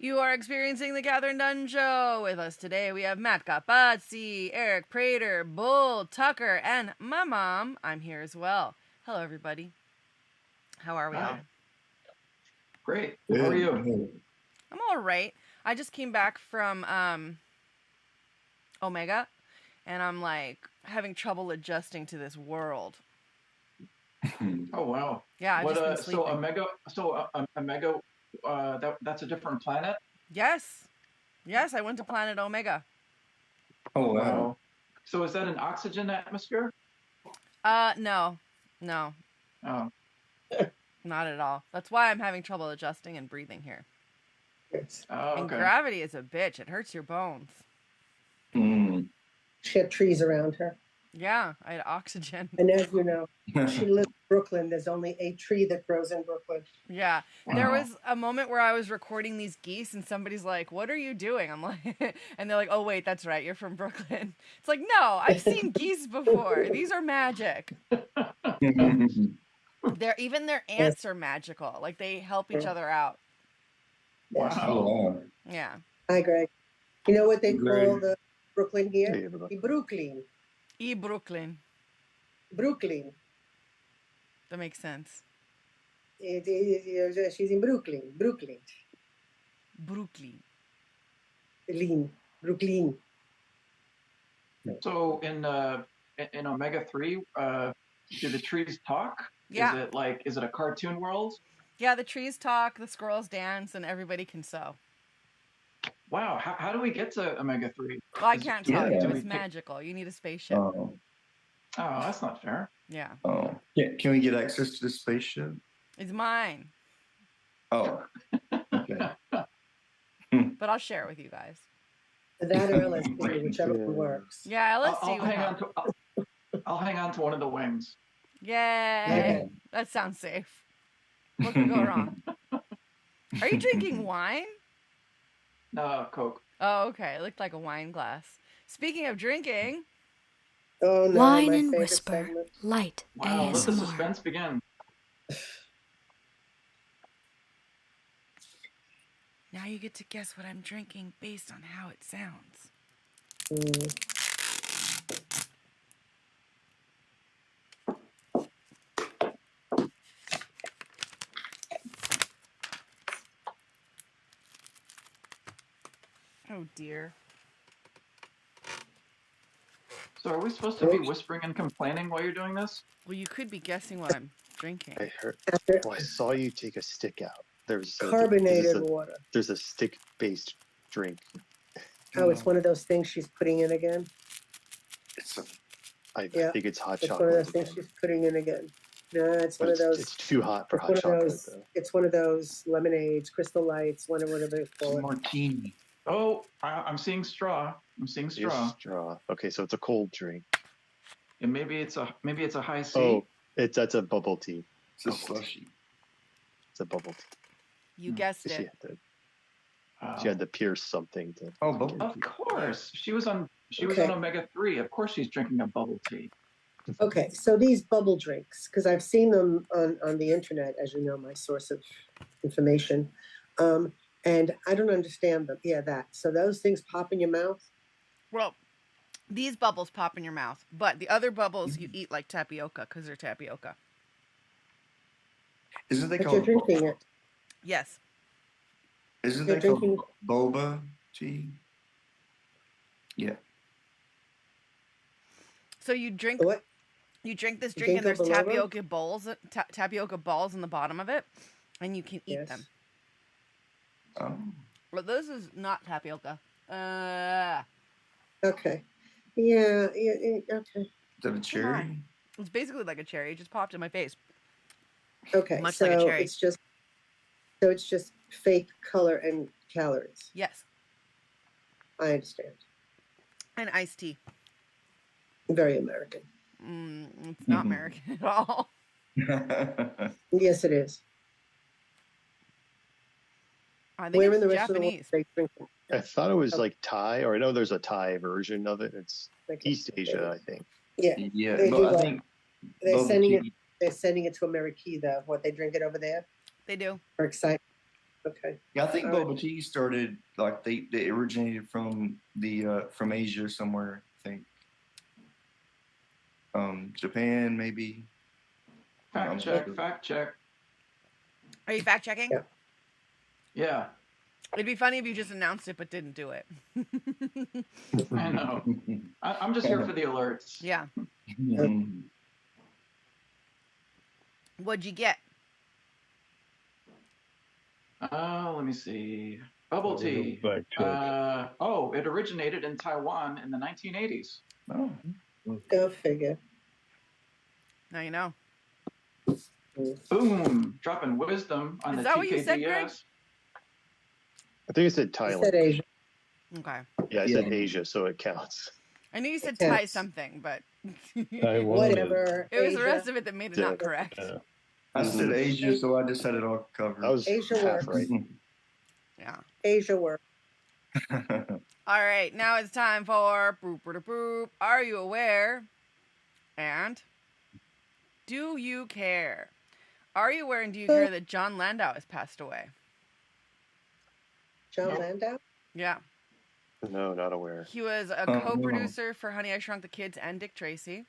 You are experiencing the Kathryn Dunn Show. With us today, we have Matt Capazzi, Eric Prater, Bull, Tucker, and my mom. I'm here as well. Hello, everybody. How are we all? Great. How are you? I'm all right. I just came back from Omega, and I'm like having trouble adjusting to this world. Oh wow. Yeah, I've just been sleeping. Omega, that's a different planet? Yes, I went to planet Omega. Oh wow. So is that an oxygen atmosphere? No. Oh. Not at all. That's why I'm having trouble adjusting and breathing here. Oh, And okay. gravity is a bitch. It hurts your bones. She had trees around her. Yeah, I had oxygen. And as you know, she lives in Brooklyn. There's only a tree that grows in Brooklyn. Yeah. There was a moment where I was recording these geese and somebody's like, "What are you doing?" I'm like, and they're like, "Oh, wait, that's right. You're from Brooklyn." It's like, no, I've seen geese before. These are magic. Their ants are magical. Like, they help each other out. Wow. Yeah. Hi, Greg. You know what they call the Brooklyn here? Brooklyn. Brooklyn. That makes sense. She's in Brooklyn. Brooklyn. So in Omega 3, do the trees talk? Yeah. Is it a cartoon world? Yeah, the trees talk, the squirrels dance, and everybody can sew. Wow. How do we get to Omega 3? Well, I can't tell you. It's magical. You need a spaceship. Oh, that's not fair. Yeah. oh. Yeah. Can we get access to the spaceship? It's mine. Oh. Okay. But I'll share it with you guys. That or LSD, whichever one works. Yeah, LSD. I'll hang on to one of the wings. Yay! Okay. That sounds safe. What could go wrong? Are you drinking wine? No, Coke. Oh, okay. It looked like a wine glass. Speaking of drinking... Oh, no, Wine and Whisper, segment. light Wow, let the ASMR. suspense begin. Now you get to guess what I'm drinking based on how it sounds. Oh, dear. So are we supposed to be whispering and complaining while you're doing this? Well, you could be guessing what I'm drinking. I heard. I saw you take a stick out. There's Carbonated water. There's a stick-based drink. Oh, it's one of those things she's putting in again? I think it's hot It's chocolate. one of those things she's putting in again. No, it's one of those. It's too hot for hot one of chocolate, those, though. It's one of those lemonades, Crystal Lights, whatever they call it. Martini. Oh, I'm seeing straw. Straw. Okay, so it's a cold drink. And maybe it's a high C. Oh, that's a bubble tea. It's a slushy. It's a bubble tea. You guessed She it. had to pierce something to. Oh, bubble Of tea. course, she was on Omega 3. Of course, she's drinking a bubble tea. Okay, so these bubble drinks, because I've seen them on the internet, as you know, my source of information, and I don't understand them. Yeah, that. So those things pop in your mouth? Well, these bubbles pop in your mouth, but the other bubbles you eat like tapioca because they're tapioca. Isn't they But called? you're drinking it. Yes. Isn't You're they called drinking- boba tea? Yeah. So you drink What? you drink this You drink and there's ginkgo biloba? tapioca balls in the bottom of it, and you can eat Yes. them. Oh. But this is not tapioca. Okay. Yeah, okay. Is that a cherry? on. It's basically like a cherry. It just popped in my face. Okay, Much so like a cherry. it's just fake color and calories. Yes. I understand. And iced tea. Very American. It's not American at all. Yes, it is. I think Where it's in the rest of the world Japanese. they drink them? I thought it was like Thai, or I know there's a Thai version of it. It's Okay. East Asia, I think. Yeah, Yeah, They but do I like- think they're bubble sending tea- it to America though. What, they drink it over there? They do. Or excited? Okay. Yeah, I think All right. boba tea started like they originated from the from Asia somewhere. I think Japan maybe. I'm Fact not check. sure. Fact check. Are you fact checking? Yeah. Yeah, It'd be funny if you just announced it but didn't do it. I know. I'm just here for the alerts. Yeah. What'd you get? Let me see. Bubble That was a tea. fact check. It originated in Taiwan in the 1980s. Oh, Go figure. Now you know. Boom! Dropping wisdom on Is the that what you said, Greg? TKDS. I think it said I Thailand. said Asia. Okay. Yeah, I Yeah. said Asia, so it counts. I knew you said Yes. Thai something, but Taiwan Whatever. it was the Asia. rest of it that made it not Yeah. correct. Yeah. I said Mhm. Asia, so I just had it all covered. I was Asia half works. right. Yeah. Asia work. All right, now it's time for boop boop boop. Are you aware? And do you care? Are you aware and do you care that John Landau has passed away? John Nope. Landau? Yeah. No, not aware. He was a Oh, no. co-producer for Honey, I Shrunk the Kids and Dick Tracy.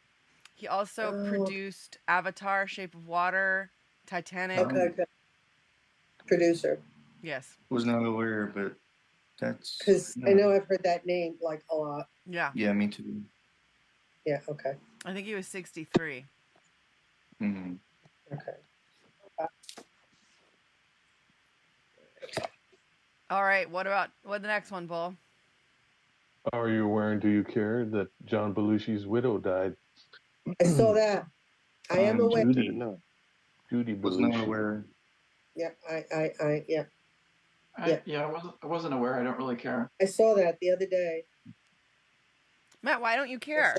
He also Oh. produced Avatar, Shape of Water, Titanic. Okay, good. Producer. Yes. Was not aware, but that's Because I know I've heard that name like a lot. Yeah. Yeah, me too. Yeah, okay. I think he was 63. Mhm. Okay. All right, what the next one, Bull? Are you aware and do you care that John Belushi's widow died? I saw that. I am aware. Didn't know. Judy Was not Belushi. aware. Yeah, yeah. I wasn't aware. I don't really care. I saw that the other day. Matt, why don't you care?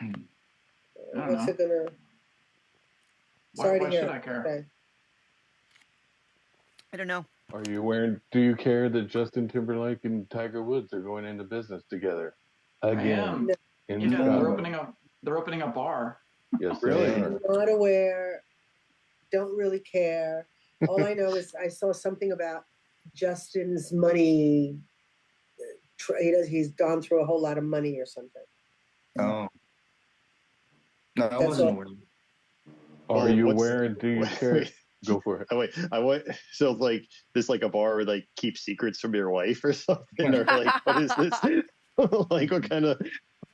don't What's know. it gonna? Why to hear. should I care? Okay. I don't know. Are you aware and do you care that Justin Timberlake and Tiger Woods are going into business together? Again. I am. In Yeah, Scotland. they're opening a bar. Yes, Really? they I'm are. not aware. Don't really care. All I know is I saw something about Justin's money. He's gone through a whole lot of money or something. Oh. No, I That's wasn't all. aware. Are Well, you what's- aware and do you wait, care? wait. Go for it. Oh wait, I want so like this like a bar where like keep secrets from your wife or something, or like what is this? Like what kind of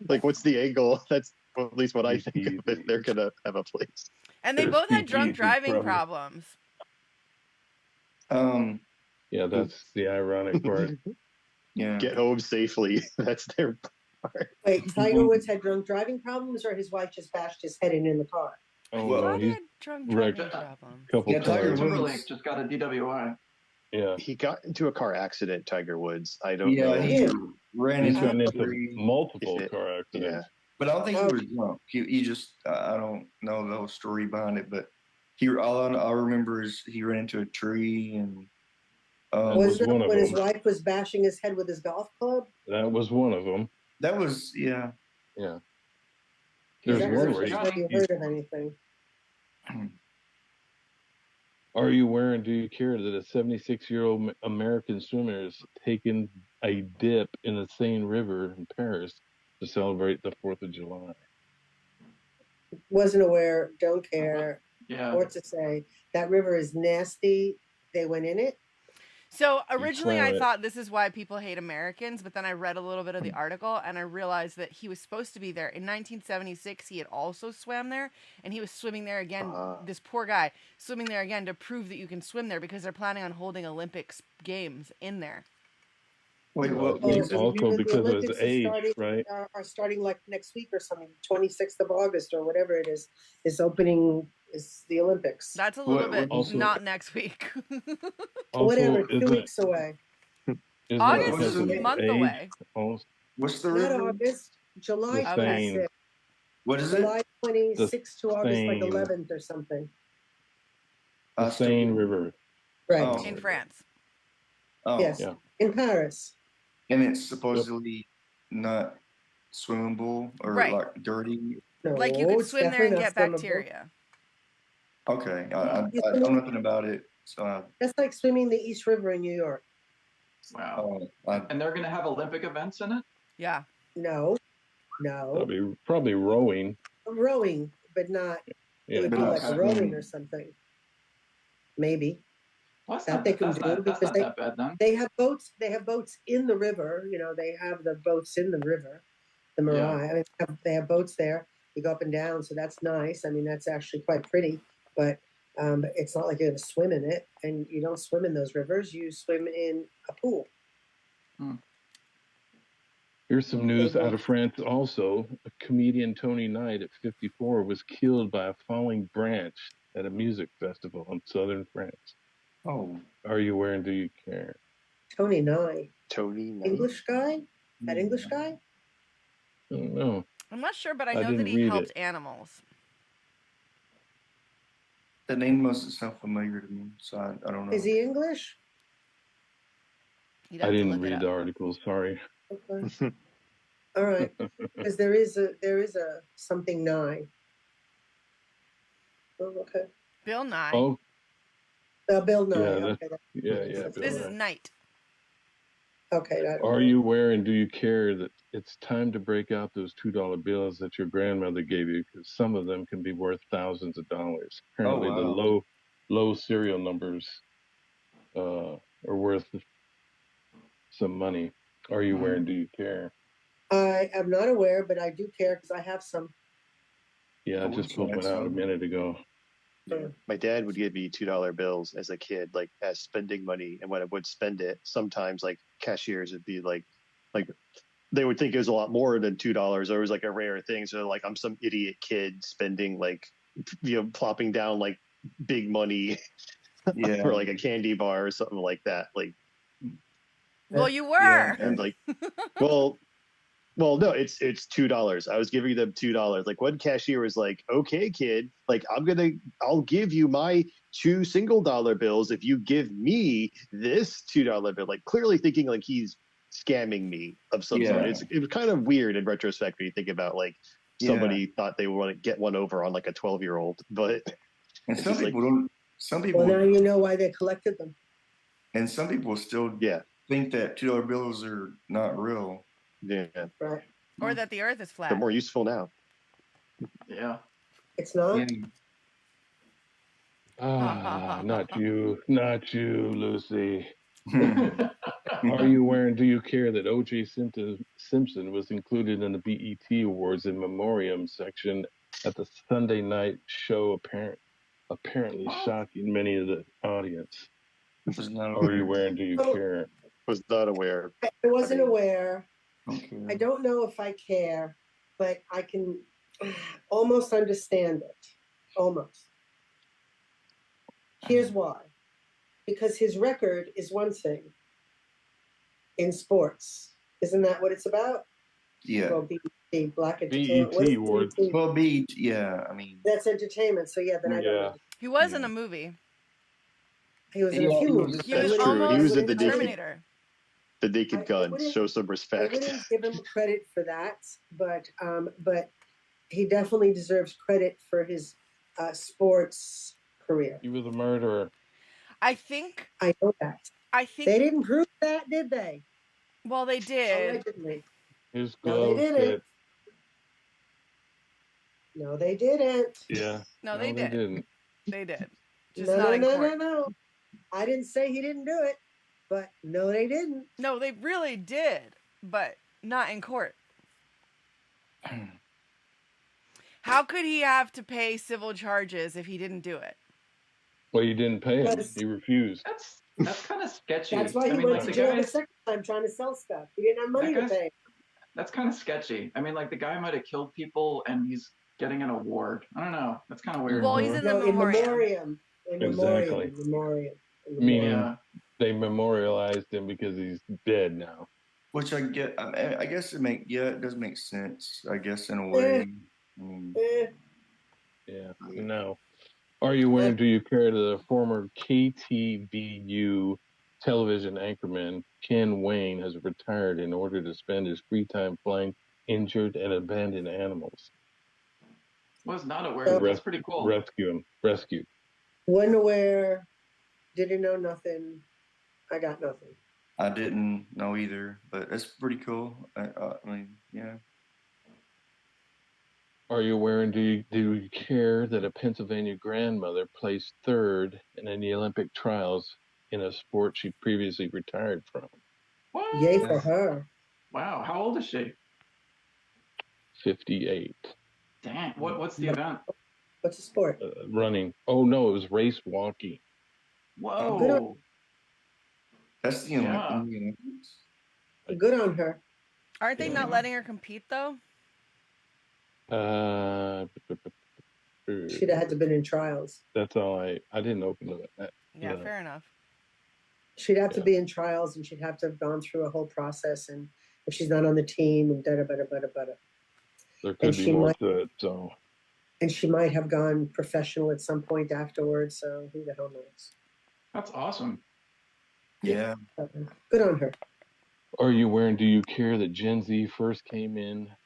like what's the angle? That's at least what I think of if they're gonna have a place. And they both had drunk Speakeasy driving problem. problems. Yeah, that's the ironic part. Yeah. Get home safely. That's their part. Wait, Tiger Woods had drunk driving problems, or his wife just bashed his head in the car? Oh, Well, no, Thought he he's had drunk wrecked driving problems. couple Yeah, Tiger cars. Woods. Timberlake just got a DWI. Yeah, He got into a car accident, Tiger Woods. I don't Yeah, know. he ran he's into gotten a into tree. multiple If it- car Yeah. accidents. But I don't think Oh. he was drunk. He just I don't know the whole story behind it, but all I remember is he ran into a tree and That Was was it one of when his them. wife was bashing his head with his golf club? That was one of them. that was Yeah. He's There's That's one the where first he, time you heard of anything. are you aware and do you care that a 76-year-old American swimmer has taken a dip in the Seine River in Paris to celebrate the 4th of July? Wasn't aware, don't care, yeah. or to say. That river is nasty. They went in it. So originally swam I it. thought this is why people hate Americans, but then I read a little bit of the article and I realized that he was supposed to be there. In 1976, he had also swam there, and he was swimming there again, this poor guy, swimming there again to prove that you can swim there because they're planning on holding Olympics games in there. wait, what? Oh, what It's is it? also the because of his Olympics age, right? are starting like next week or something. 26th of August or whatever it is opening is the Olympics. That's a little What- bit also- not next week. Whatever, Also, 2 weeks away. isn't August it What's because is of a his month age? away. Also, What's the Not river? August, July The Seine. 26th. What is it? July 26th to August like Seine. 11th or something. the Seine River. Right. Oh. In France. Oh, Yes. Yeah. In Paris. and it's supposedly not swimmable or Right. like dirty. No, Like you could it's swim there and definitely get not swimmable. bacteria. Okay, You I swim know in- nothing about it. So That's like swimming the East River in New York. Wow. I And they're going to have Olympic events in it? Yeah. No. Probably rowing. Rowing, but not. It Yeah, would but be not like a swimming. rowing or something. Maybe. Well, that's That not, they can that's do not, that's because not that bad then. they have boats. They have boats in the river. You know, they have the boats in the river, the Marai. Yeah. I mean, they have boats there. You go up and down, so that's nice. I mean, that's actually quite pretty. But it's not like you're going to swim in it, and you don't swim in those rivers. You swim in a pool. Here's some news out of France also. A comedian, Tony Knight, at 54, was killed by a falling branch at a music festival in southern France. Oh. Are you aware and do you care? Tony Nye, Tony Knight? English guy. That English guy. I don't know. I'm not sure, but I I know that didn't he read helped it. animals. The name doesn't sound familiar to me, so I don't know. Is he English? You'd I have to didn't look it read up. the article, sorry. Okay. All right, because there is a something Nye. Oh, okay. Bill Nye. Oh, Bill Nye. yeah, Okay. yeah, Bill This is Nye. Knight. Okay. Are you aware and do you care that it's time to break out those $2 bills that your grandmother gave you? Because some of them can be worth thousands of dollars. Apparently, wow. the low serial numbers are worth some money. Are you aware and do you care? I am not aware, but I do care because I have some. Yeah, I just wish I pulled had one out a some. minute ago. My dad would give me $2 bills as a kid, like as spending money. And when I would spend it, sometimes like cashiers would be like they would think it was a lot more than $2, or it was like a rare thing. So like I'm some idiot kid spending like, plopping down like big money Yeah. for like a candy bar or something like that. Like, Well, you were. Yeah. and like, well, no, it's $2. I was giving them $2. Like one cashier was like, "Okay, kid, like I'll give you my 2 single dollar bills if you give me this $2 bill." Like clearly thinking like he's scamming me of some sort. Yeah. It was kind of weird in retrospect when you think about like somebody thought they would want to get one over on like a 12-year-old, but And it's some just people like, don't. Some people Well, now you know why they collected them. and some people still think that $2 bills are not real. yeah, Right. Or that the earth is they're flat. more useful now. Yeah. It's not. Yeah. Not you, Lucy. Are you aware and do you care that O.J. Simpson was included in the BET Awards in memoriam section at the Sunday night show, apparently shocking many of the audience? Was not Are you aware. aware and do you care? Was not aware. I wasn't aware. Okay. I don't know if I care, but I can almost understand it. Almost. Here's why. Because his record is one thing in sports. Isn't that what it's about? Yeah. Well, BET, Black Entertainment. What BET is Awards. BET? Well, yeah. I mean, That's entertainment. So yeah, then I don't know. He was Yeah. in a movie. He was in a Yeah, few he was movies. just- He was That's true. almost He was in the the Terminator. Naked I Gun. wouldn't- Show some I respect. wouldn't give him credit for that, but he definitely deserves credit for his sports career. He was a murderer. I think. I know that. They They didn't prove that, did they? did. Allegedly. His No, they gloves didn't. fit. No, they didn't. Yeah. No, they did. didn't. They did. Just No, not no, in no, court. no. I didn't say he didn't do it, but no, they didn't. No, they really did, but not in court. How could he have to pay civil charges if he didn't do it? Well, you didn't pay him. Because- He refused. That's kind of sketchy. That's why he went like to the jail the guy's, second time trying to sell stuff. He didn't have money to guy's- pay. that's kind of sketchy. I mean, like the guy might have killed people and he's getting an award. I don't know. That's kind of weird. Well, he's in the No, in memoriam. memoriam. Exactly. In Meaning Yeah. they memorialized him because he's dead now. which I get. I guess it does make sense. I guess in a way. I mean, Yeah. No. Are you aware, do you care that the former KTVU television anchorman Ken Wayne has retired in order to spend his free time flying injured and abandoned animals? Was not aware. That's pretty cool. Rescue. Wasn't aware. Didn't know nothing. I got nothing. I didn't know either, but that's pretty cool. I mean, yeah. Are you aware and do you care that a Pennsylvania grandmother placed third in the Olympic trials in a sport she previously retired from? What? Yay for her. Wow. How old is she? 58. Dang. What's the event? What's the sport? Running. Oh no, it was race walking. Whoa. That's the Yeah. Olympics. Good on her. Aren't they Yeah. not letting her compete though? She'd have had to been in trials. That's all I didn't open it. Yeah, No. fair enough. She'd have to Yeah. be in trials, and she'd have to have gone through a whole process. And if she's not on the team, and da da da da da da. There And could be she more might- to it. So And she might have gone professional at some point afterwards. So who the hell knows? That's awesome. Yeah. Good on her. are you aware and do you care that Gen Z first came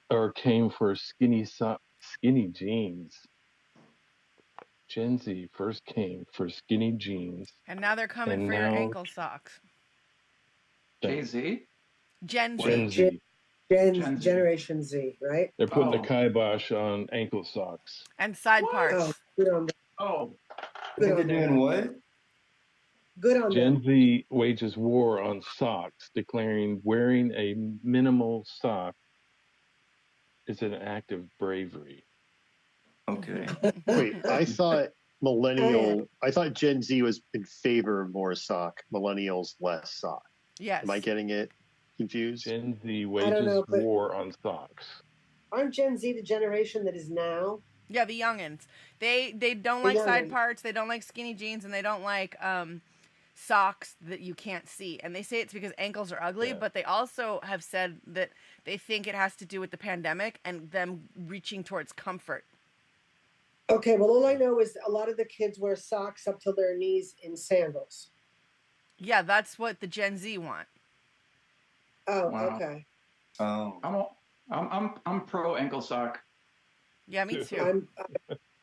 for skinny jeans? Gen Z first came for skinny jeans. And now they're coming And for your now- ankle socks. Jay-Z? Gen Gen Z. Z. Gen Z. Generation Z, right? They're putting the Oh. kibosh on ankle socks. And side What? parts. Oh, good on them. Oh. Good They're on doing them. what? Good on Gen them. Z wages war on socks, declaring wearing a minimal sock is an act of bravery. Okay. Wait, I thought Gen Z was in favor of more sock, millennials less sock. Yes. Am I getting it confused? Gen Z know, wages but- war on socks. Aren't Gen Z the generation that is now? Yeah, the youngins. They don't like side youngins. parts. They don't like skinny jeans, and they don't like socks that you can't see. And they say it's because ankles are ugly, Yeah. but they also have said that they think it has to do with the pandemic and them reaching towards comfort. Okay, well, all I know is a lot of the kids wear socks up to their knees in sandals. Yeah, that's what the Gen Z want. Oh, Wow. okay. Oh. I'm pro ankle sock. Yeah, me Yeah. too.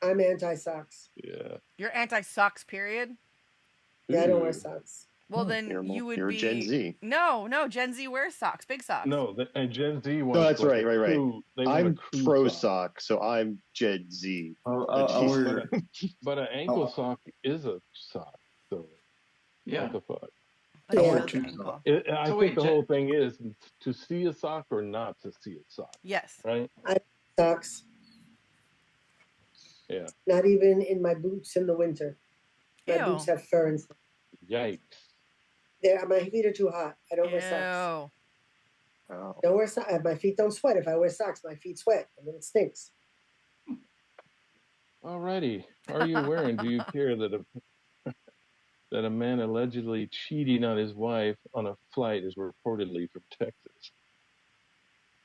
I'm anti socks. Yeah. You're anti-socks, period? Yeah, I don't wear Ooh. socks. Well, then you would you're be... Gen Z. No, Gen Z wears socks, big socks. No, and Gen Z wants. No, that's like right. They want a I'm crew pro sock. sock, so I'm Gen Z. I'll wear. But an ankle Oh. sock is a sock. So Yeah. what the fuck? But Yeah. it's Or not two the ankle. socks. I So think wait, the Gen- whole thing is to see a sock or not to see a sock, Yes. right? Socks. Yeah. Not even in my boots in the winter. My Ew. boots have fur and stuff. Yikes. My feet are too hot. I don't wear socks. Ew. Oh. Don't wear socks. My feet don't sweat. If I wear socks, my feet sweat, and then it stinks. Alrighty. Are you aware and do you care that a man allegedly cheating on his wife on a flight is reportedly from Texas?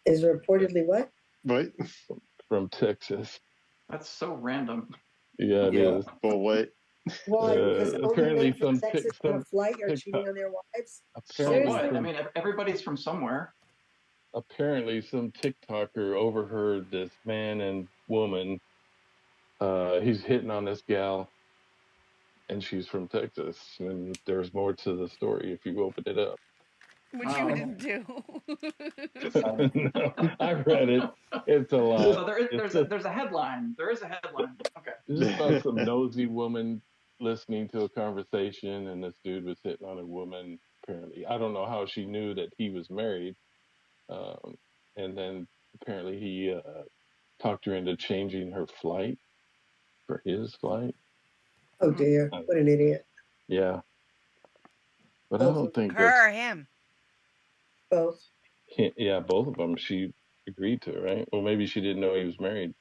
Is reportedly what? What? From Texas. That's so random. Yeah, it Yeah. is. Well, what? Why? Because only apparently men from some Texas on a flight are cheating TikTok- on their wives. So Apparently, what? Seriously? I mean, everybody's from somewhere. apparently some TikToker overheard this man and woman. He's hitting on this gal, and she's from Texas. And there's more to the story if you open it up. Which Oh. you didn't do. No, I read it. It's a lot. So there's a headline. There is a headline. Okay. It's just about some nosy woman listening to a conversation, and this dude was hitting on a woman. Apparently, I don't know how she knew that he was married. And then apparently he talked her into changing her flight for his flight. Oh dear! What an idiot! Yeah, but I Both don't think Her or him. Both. that's. Yeah, both of them. She agreed to, right? Well, maybe she didn't know he was married.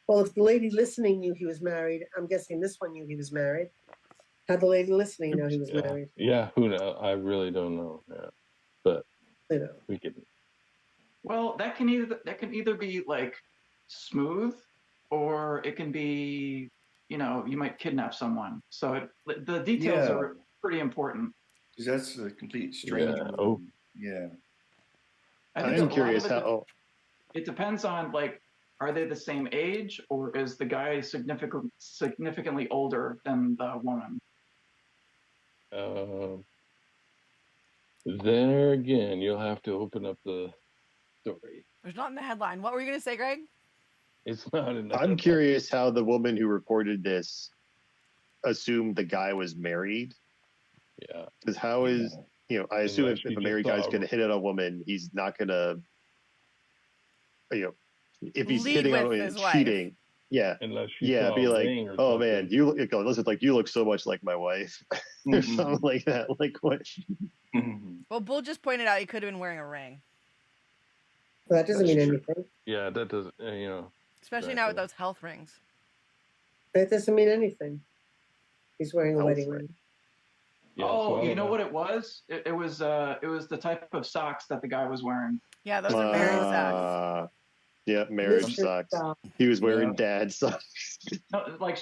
Well, if the lady listening knew he was married, I'm guessing this one knew he was married. How'd the lady listening know he was Yeah, married? yeah. Who knows? I really don't know. Yeah, but You know. we can. Well, that can either be like smooth, or it can be, you might kidnap someone. So the details Yeah. are pretty important. Because that's a complete stranger. Yeah. Oh. Yeah. I I'm think a lot curious of it, how. it depends on like, are they the same age, or is the guy significantly older than the woman? Um, there again, you'll have to open up the story. It's not in the headline. What were you going to say, Greg? It's not in the I'm headline. curious how the woman who reported this assumed the guy was married. Yeah. Because how is, I assume Unless if she a married just guy's saw- going to hit on a woman, he's not going to, if he's Lead hitting on with a his woman, wife. cheating, yeah, Unless she yeah, saw be a like, ring or oh something. man, you look so much like my wife, or something like that. Like what? Well, Bull just pointed out he could have been wearing a ring. Well, that doesn't That's mean true. anything. Yeah, that doesn't, Especially now with Exactly. those health rings. That doesn't mean anything. He's wearing a Health wedding ring. ring. Yeah, so Oh, I you don't know what it was? It was the type of socks that the guy was wearing. Yeah, those are marriage socks. Yeah, marriage Mr. socks. Stop. He was wearing Yeah. dad socks. No, like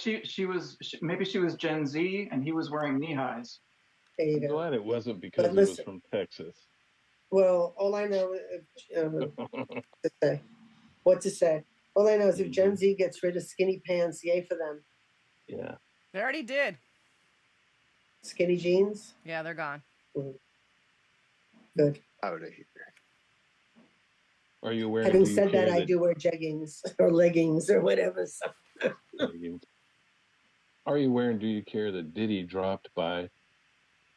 maybe she was Gen Z and he was wearing knee highs. There you I'm go. glad it wasn't because But he was listen- from Texas. Well, all I know to say, what to say. All I know is if Gen Z gets rid of skinny pants, yay for them. Yeah. They already did. Skinny jeans, Yeah, they're gone. good. Out of here. Are you aware? Having do you said that, care I do wear jeggings or leggings or whatever. So. Are you aware and do you care that Diddy dropped by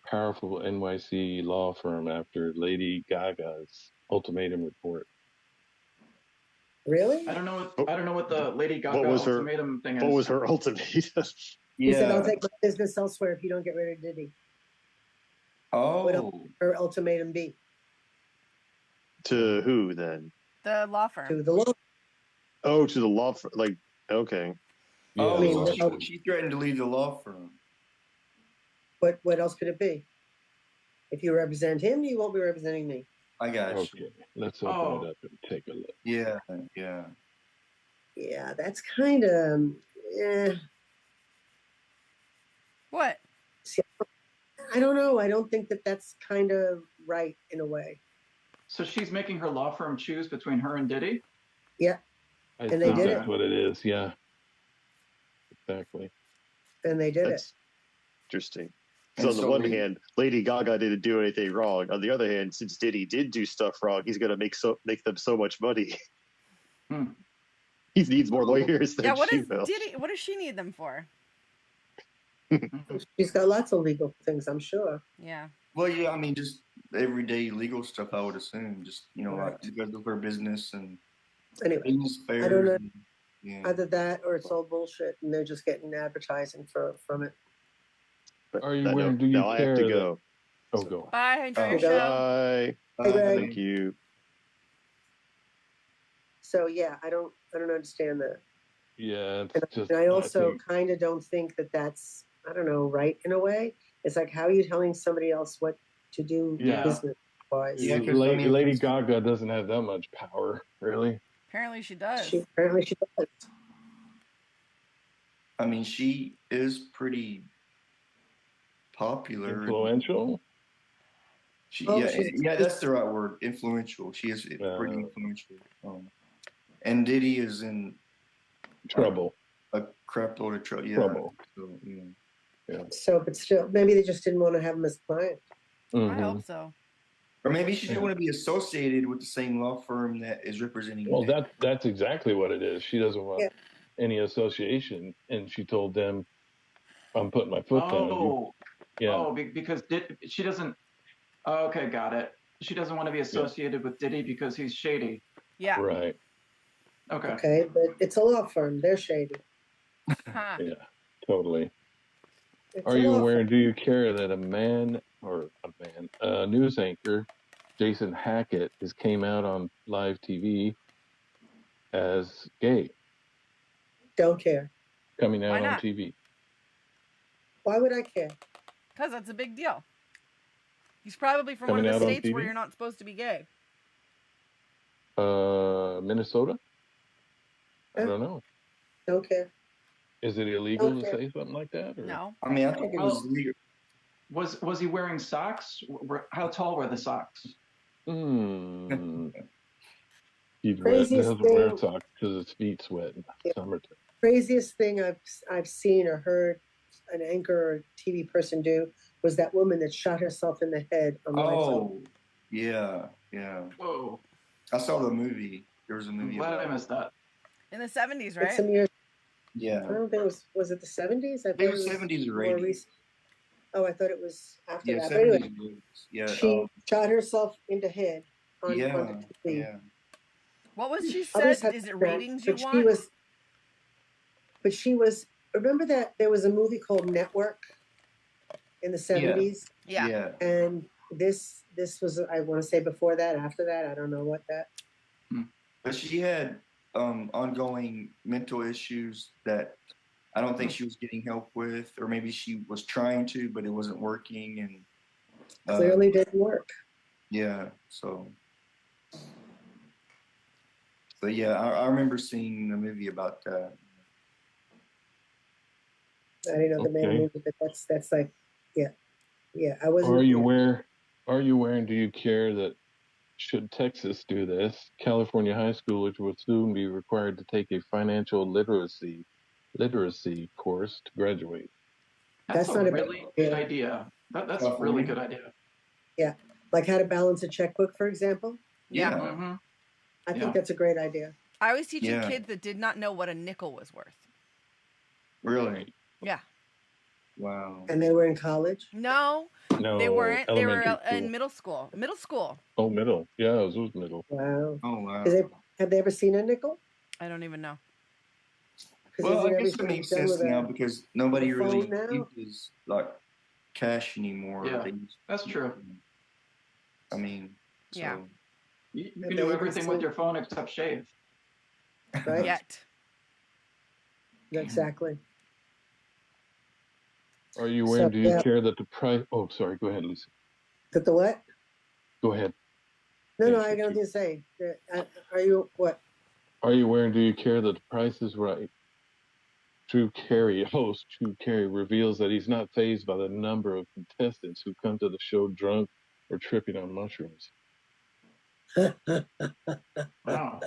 powerful NYC law firm after Lady Gaga's ultimatum report? Really? I don't know what the Lady Gaga What was her- ultimatum thing is. What was her ultimatum? He said, I'll Yeah. take my business elsewhere if you don't get rid of Diddy. Oh. Her ultimatum be To who then? The law firm. to the law. Oh, to the law firm. Like, okay. Yeah, Oh, I mean, law so firm. she threatened to leave the law firm. What else could it be? If you represent him, you won't be representing me. I got you. Okay, let's open Oh. it up and take a look. Yeah, yeah. Yeah, that's kind of, What? I don't know. I don't think that that's kind of right in a way. So she's making her law firm choose between her and Diddy? I And they think did that's it. what it is. Yeah, exactly. And they did it. That's interesting. And So on the so one we- hand, Lady Gaga didn't do anything wrong. On the other hand, since Diddy did do stuff wrong, he's gonna make them so much money. Hmm. He needs more lawyers than Yeah, what she is will. Diddy? What does she need them for? She's got lots of legal things, I'm sure. Yeah. Well, yeah, I mean, just everyday legal stuff, I would assume. Just, Right. like because of her business and Anyway, business affairs. don't know. and- yeah. either that or it's all bullshit and they're just getting advertising from it. But Are you no, wearing- do you no, I have care to that- go. Oh, go. Bye. Enjoy your Okay. show. Bye. Hey, Greg. Thank you. So yeah, I don't understand that. Yeah, And, it's just. and I also think- kind of don't think that that's, I don't know, right in a way. It's like, how are you telling somebody else what to do Yeah. business wise? Yeah, 'cause, I Lady, mean- Lady Gaga doesn't have that much power, really. Apparently she does. She apparently she does. I mean, she is pretty popular. Influential. She, Oh, yeah, she's- yeah, that's the right word. Influential. She is pretty influential. And Diddy is in Trouble. a crap load of trouble. Yeah. Trouble. So, yeah. So, but still, maybe they just didn't want to have him as a client. I Mhm. hope so. Or maybe she Yeah. didn't want to be associated with the same law firm that is representing. Well, Diddy. that's exactly what it is. She doesn't want Yeah. any association, and she told them, "I'm putting my foot down." Oh, Yeah. oh, because she doesn't. Oh, okay, got it. She doesn't want to be associated with Diddy because he's shady. Yeah. Right. Okay. Okay, but it's a law firm. They're shady. Huh. Yeah. Totally. It's Are a you law aware? firm. Do you care that a news anchor, Jason Hackett, has came out on live TV as gay, Don't care. coming Why out on not? TV? Why would I care? Because that's a big deal. He's probably from Coming one of the out on states where TV? you're not supposed to be gay. Minnesota? I Yeah. don't know. Don't care. Is it illegal to Okay. say something like that? Or? No. I mean, I think it was Oh. legal. Was he wearing socks? How tall were the socks? Hmm. He Craziest doesn't wear thing- socks because his feet sweat in the Yeah. summertime. Craziest thing I've seen or heard an anchor or TV person do was that woman that shot herself in the head on live film. Oh, yeah, yeah. Whoa. I saw the movie. There was a I'm movie glad about I missed that. In the 70s, It's right? some years. I Yeah. don't think it was it the 70s? I thought It was 70s or more 80s. recent. Oh, I thought it was after Yeah, that. But anyway, 70s or 80s. Yeah. she shot herself in the head on yeah. the TV. Yeah. What was she Others said? have Is it that, ratings you but want? she was. Remember that there was a movie called Network in the 70s, Yeah. Yeah. and this was, I want to say, before that, after that, I don't know what that. But she had ongoing mental issues that I don't think she was getting help with, or maybe she was trying to, but it wasn't working. And Clearly didn't work. yeah, so yeah, I remember seeing the movie about that. I didn't know the name of the movie, but that's like, yeah. I wasn't. Are you aware and do you care that should Texas do this, California high schoolers will soon be required to take a financial literacy course to graduate? That's not a a bad really good idea. That's a really good idea. Yeah, like how to balance a checkbook, for example. Yeah. Mm-hmm. I think that's a great idea. I always teaching kids that did not know what a nickel was worth. Really? Yeah. Wow. And they were in college? No, No, they weren't. They were in middle school. Middle school. Oh, middle. Yeah, it was middle. Wow. Oh, wow. Have they ever seen a nickel? I don't even know. Well, I guess it makes sense now because nobody really now? uses like cash anymore. Yeah, that's true. I mean, yeah. So. You can do everything with your phone except shave. Right? Yet. Exactly. Are you aware? Do you care that the price? Oh, sorry. Go ahead, Lisa. That the what? Go ahead. No, I got nothing to say. Are you what? Are you aware? And do you care that the Price is Right? Host Drew Carey reveals that he's not fazed by the number of contestants who come to the show drunk or tripping on mushrooms. Wow.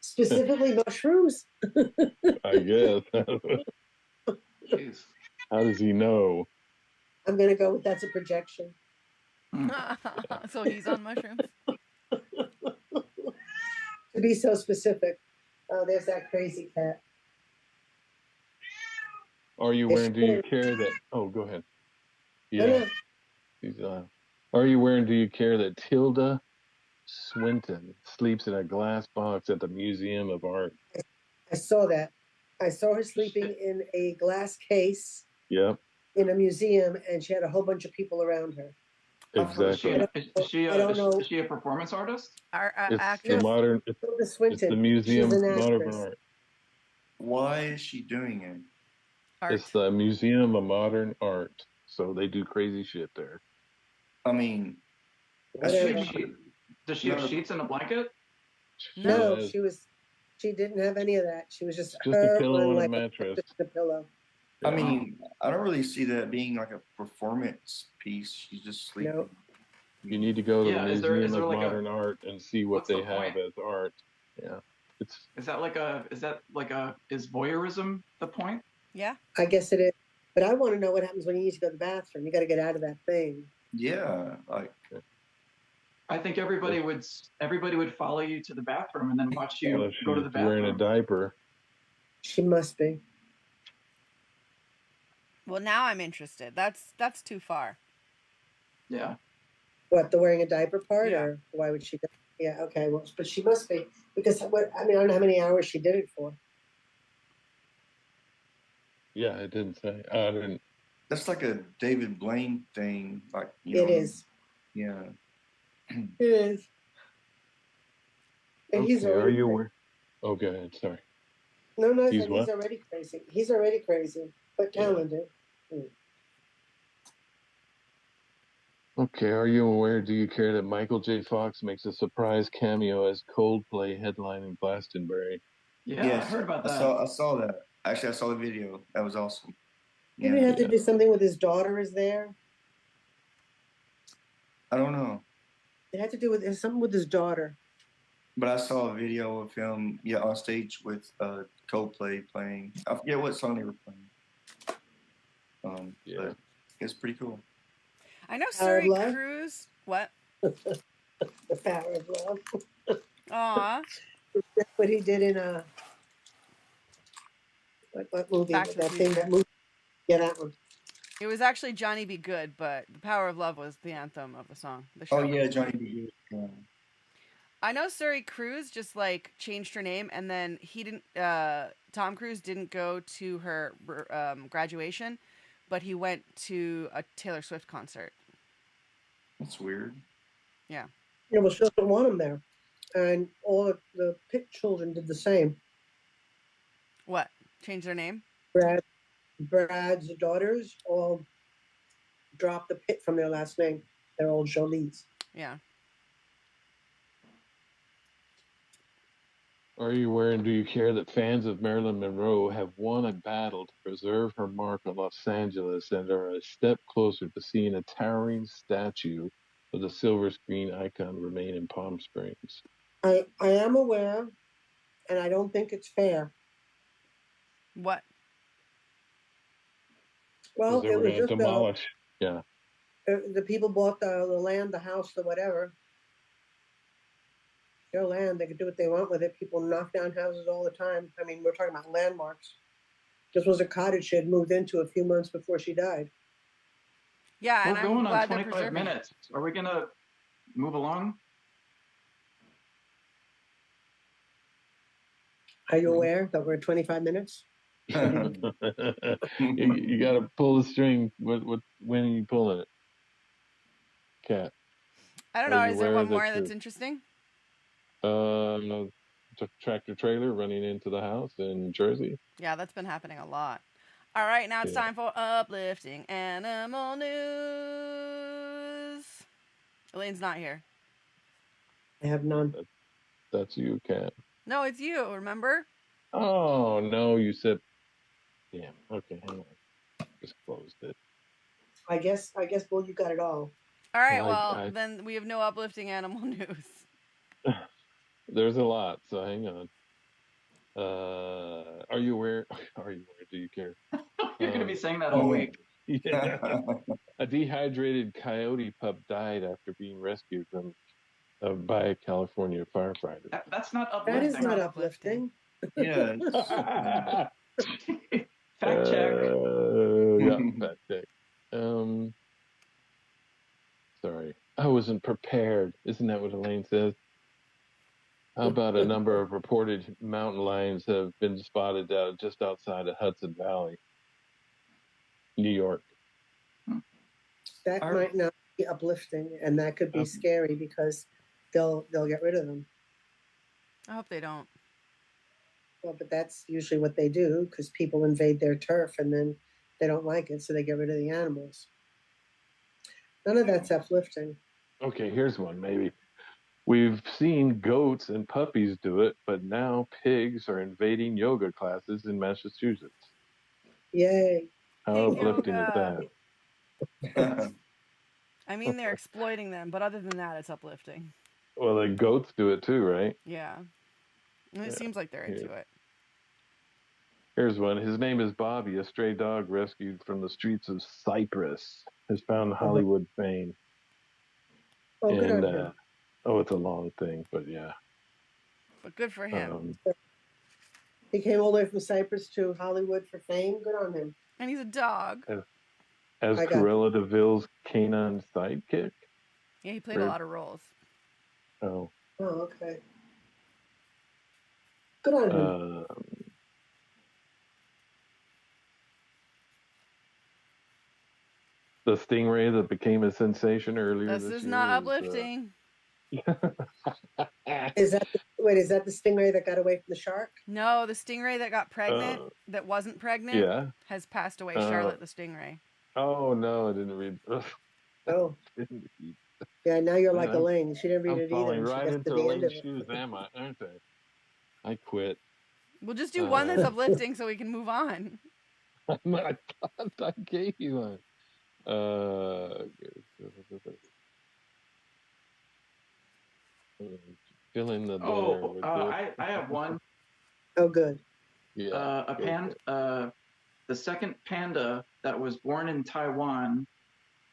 Specifically mushrooms? I guess. Jeez. How does he know? I'm going to go with that's a projection. So he's on mushrooms? To be so specific. Oh, there's that crazy cat. Are you aware? Do you care that? Oh, go ahead. Yeah. Are you aware? Do you care that Tilda Swinton sleeps in a glass box at the Museum of Art? I saw that. I saw her sleeping in a glass case. Yep. In a museum, and she had a whole bunch of people around her. Exactly. Is she a performance artist? It's the modern. It's the Museum of Modern Art. Why is she doing it? Art. It's the Museum of Modern Art, so they do crazy shit there. I mean, does she have sheets and a blanket? No, she didn't have any of that. She was just a pillow and a mattress. Just a pillow. I mean, I don't really see that being like a performance piece. She's just sleeping. No. You need to go to the Museum of Modern Art and see what they have as art. Yeah. Is voyeurism the point? Yeah. I guess it is. But I want to know what happens when you need to go to the bathroom. You got to get out of that thing. Yeah. I think everybody would follow you to the bathroom and then watch you go to the bathroom. Wearing a diaper. She must be. Well, now I'm interested. That's too far. Yeah. What, the wearing a diaper part, or why would she? Yeah. Okay. Well, but she must be because I don't know how many hours she did it for. Yeah, it didn't say. I didn't. That's like a David Blaine thing. Like it is. Yeah. It is. And he's already. Are you aware? Oh, go ahead. Sorry. No, he's already crazy. He's already crazy, but talented. Yeah. Okay, are you aware? Do you care that Michael J. Fox makes a surprise cameo as Coldplay headlining Glastonbury? Yeah, I heard about that. I saw that. Actually, I saw the video. That was awesome. Didn't he have to do something with his daughter? Is there? I don't know. It had to do with something with his daughter. But I saw a video of him, on stage with Coldplay playing. I forget what song they were playing. But It's pretty cool. I know Power of Surrey Love? Cruise. What? The Power of Love. Aw. That's what he did in what movie? Back to the That thing, Future. that movie. Yeah, that one. It was actually Johnny Be Good, but The Power of Love was the anthem of the song. The show. Oh yeah, Johnny B. Yeah. I know Surrey Cruise just like changed her name, and then he didn't. Tom Cruise didn't go to her graduation, but he went to a Taylor Swift concert. That's weird. Yeah. Yeah, well, she doesn't want him there. And all of the Pitt children did the same. What? Change their name? Brad's daughters all dropped the Pitt from their last name. They're all Jolies. Yeah. Are you aware and do you care that fans of Marilyn Monroe have won a battle to preserve her mark on Los Angeles and are a step closer to seeing a towering statue of the silver screen icon remain in Palm Springs? I am aware, and I don't think it's fair. What? Well, Because they it were was going to just demolish. Yeah. the people bought the land, the house, the whatever. Their land, they could do what they want with it. People knock down houses all the time. I mean, we're talking about landmarks. This was a cottage she had moved into a few months before she died. Yeah, and We're I'm going on glad they're 25 preserving it. minutes. Are we going to move along? Are you aware that we're at 25 minutes? you got to pull the string. When are you pulling it? Cat. I don't Are know. you Is there aware one more that that's interesting? Tractor trailer running into the house in Jersey? Yeah, that's been happening a lot. All right, now it's Yeah. time for uplifting animal news. Elaine's not here. I have none. That's you, Cat. No, it's you. Remember? Oh no, you said. Damn. Okay, hang on. Just closed it. I guess, Bull, you got it all. All right. Well, Well, then we have no uplifting animal news. There's a lot, so hang on. Are you aware? Are you aware? Do you care? You're going to be saying that all week. Yeah. A dehydrated coyote pup died after being rescued by a California firefighter. That's not That uplifting. is not uplifting. Yeah. Fact check. Yeah, fact check. Sorry, I wasn't prepared. Isn't that what Elaine says? How about a number of reported mountain lions have been spotted just outside of Hudson Valley, New York? That might not be uplifting, and that could be scary because they'll get rid of them. I hope they don't. Well, but that's usually what they do because people invade their turf and then they don't like it, so they get rid of the animals. None of that's uplifting. Okay, here's one maybe. We've seen goats and puppies do it, but now pigs are invading yoga classes in Massachusetts. Yay. How Pig uplifting yoga. is that? I mean, they're exploiting them, but other than that, it's uplifting. Well, the goats do it too, right? Yeah. And it seems like they're into it. Here's one. His name is Bobby, a stray dog rescued from the streets of Cyprus, has found Hollywood fame. Oh, good on And, him. it's a long thing, but yeah. But good for him. He came all the way from Cyprus to Hollywood for fame. Good on him. And he's a dog. As Cruella DeVille's canine sidekick? Yeah, he played a lot of roles. Oh. Oh, okay. Good on him. The stingray that became a sensation earlier this year. This is not uplifting. Is that the stingray that got away from the shark? No, the stingray that got pregnant, that wasn't pregnant, has passed away. Charlotte the stingray. Oh no, I didn't read. Oh. Yeah, now you're like Elaine. She didn't read it either. I'm falling right into Elaine's shoes, shoes, aren't I? I quit. We'll just do one that's uplifting so we can move on. I thought I gave you one. Fill in the I have one. Oh, good. Yeah. A the second panda that was born in Taiwan,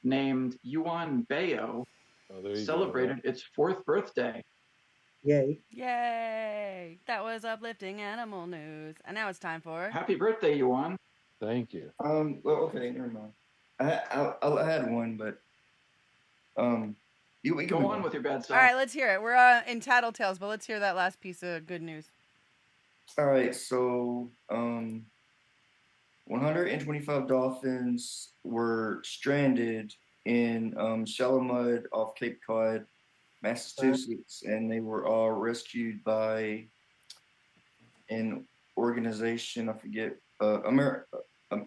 named Yuan Bayo, Oh, there you celebrated its 4th birthday. Yay. Yay! That was uplifting animal news. And now it's time for... Happy birthday, Yuan. go. Thank you. Well, okay, never mind. I had one, but you we can Go move on with your bad self. All right, let's hear it. We're in Tattletales, but let's hear that last piece of good news. All right, so 125 dolphins were stranded in shallow mud off Cape Cod, Massachusetts, and they were all rescued by an organization. I forget.